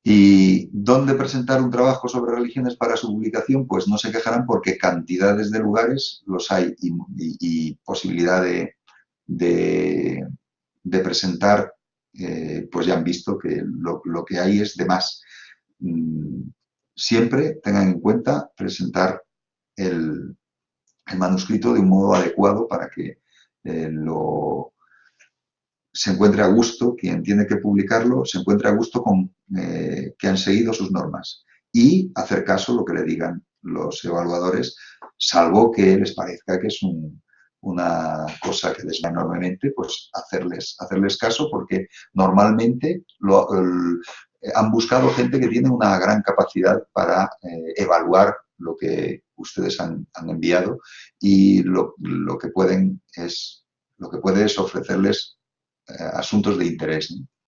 ¿Y dónde presentar un trabajo sobre religiones para su publicación? Pues no se quejarán porque cantidades de lugares los hay y posibilidad de presentar, pues ya han visto que lo que hay es de más. Siempre tengan en cuenta presentar el manuscrito de un modo adecuado para que se encuentre a gusto, quien tiene que publicarlo, se encuentre a gusto con que han seguido sus normas y hacer caso a lo que le digan los evaluadores, salvo que les parezca que es una cosa que les va enormemente, pues hacerles caso, porque normalmente han buscado gente que tiene una gran capacidad para evaluar lo que ustedes han enviado y lo que puede es ofrecerles asuntos de interés, ¿no?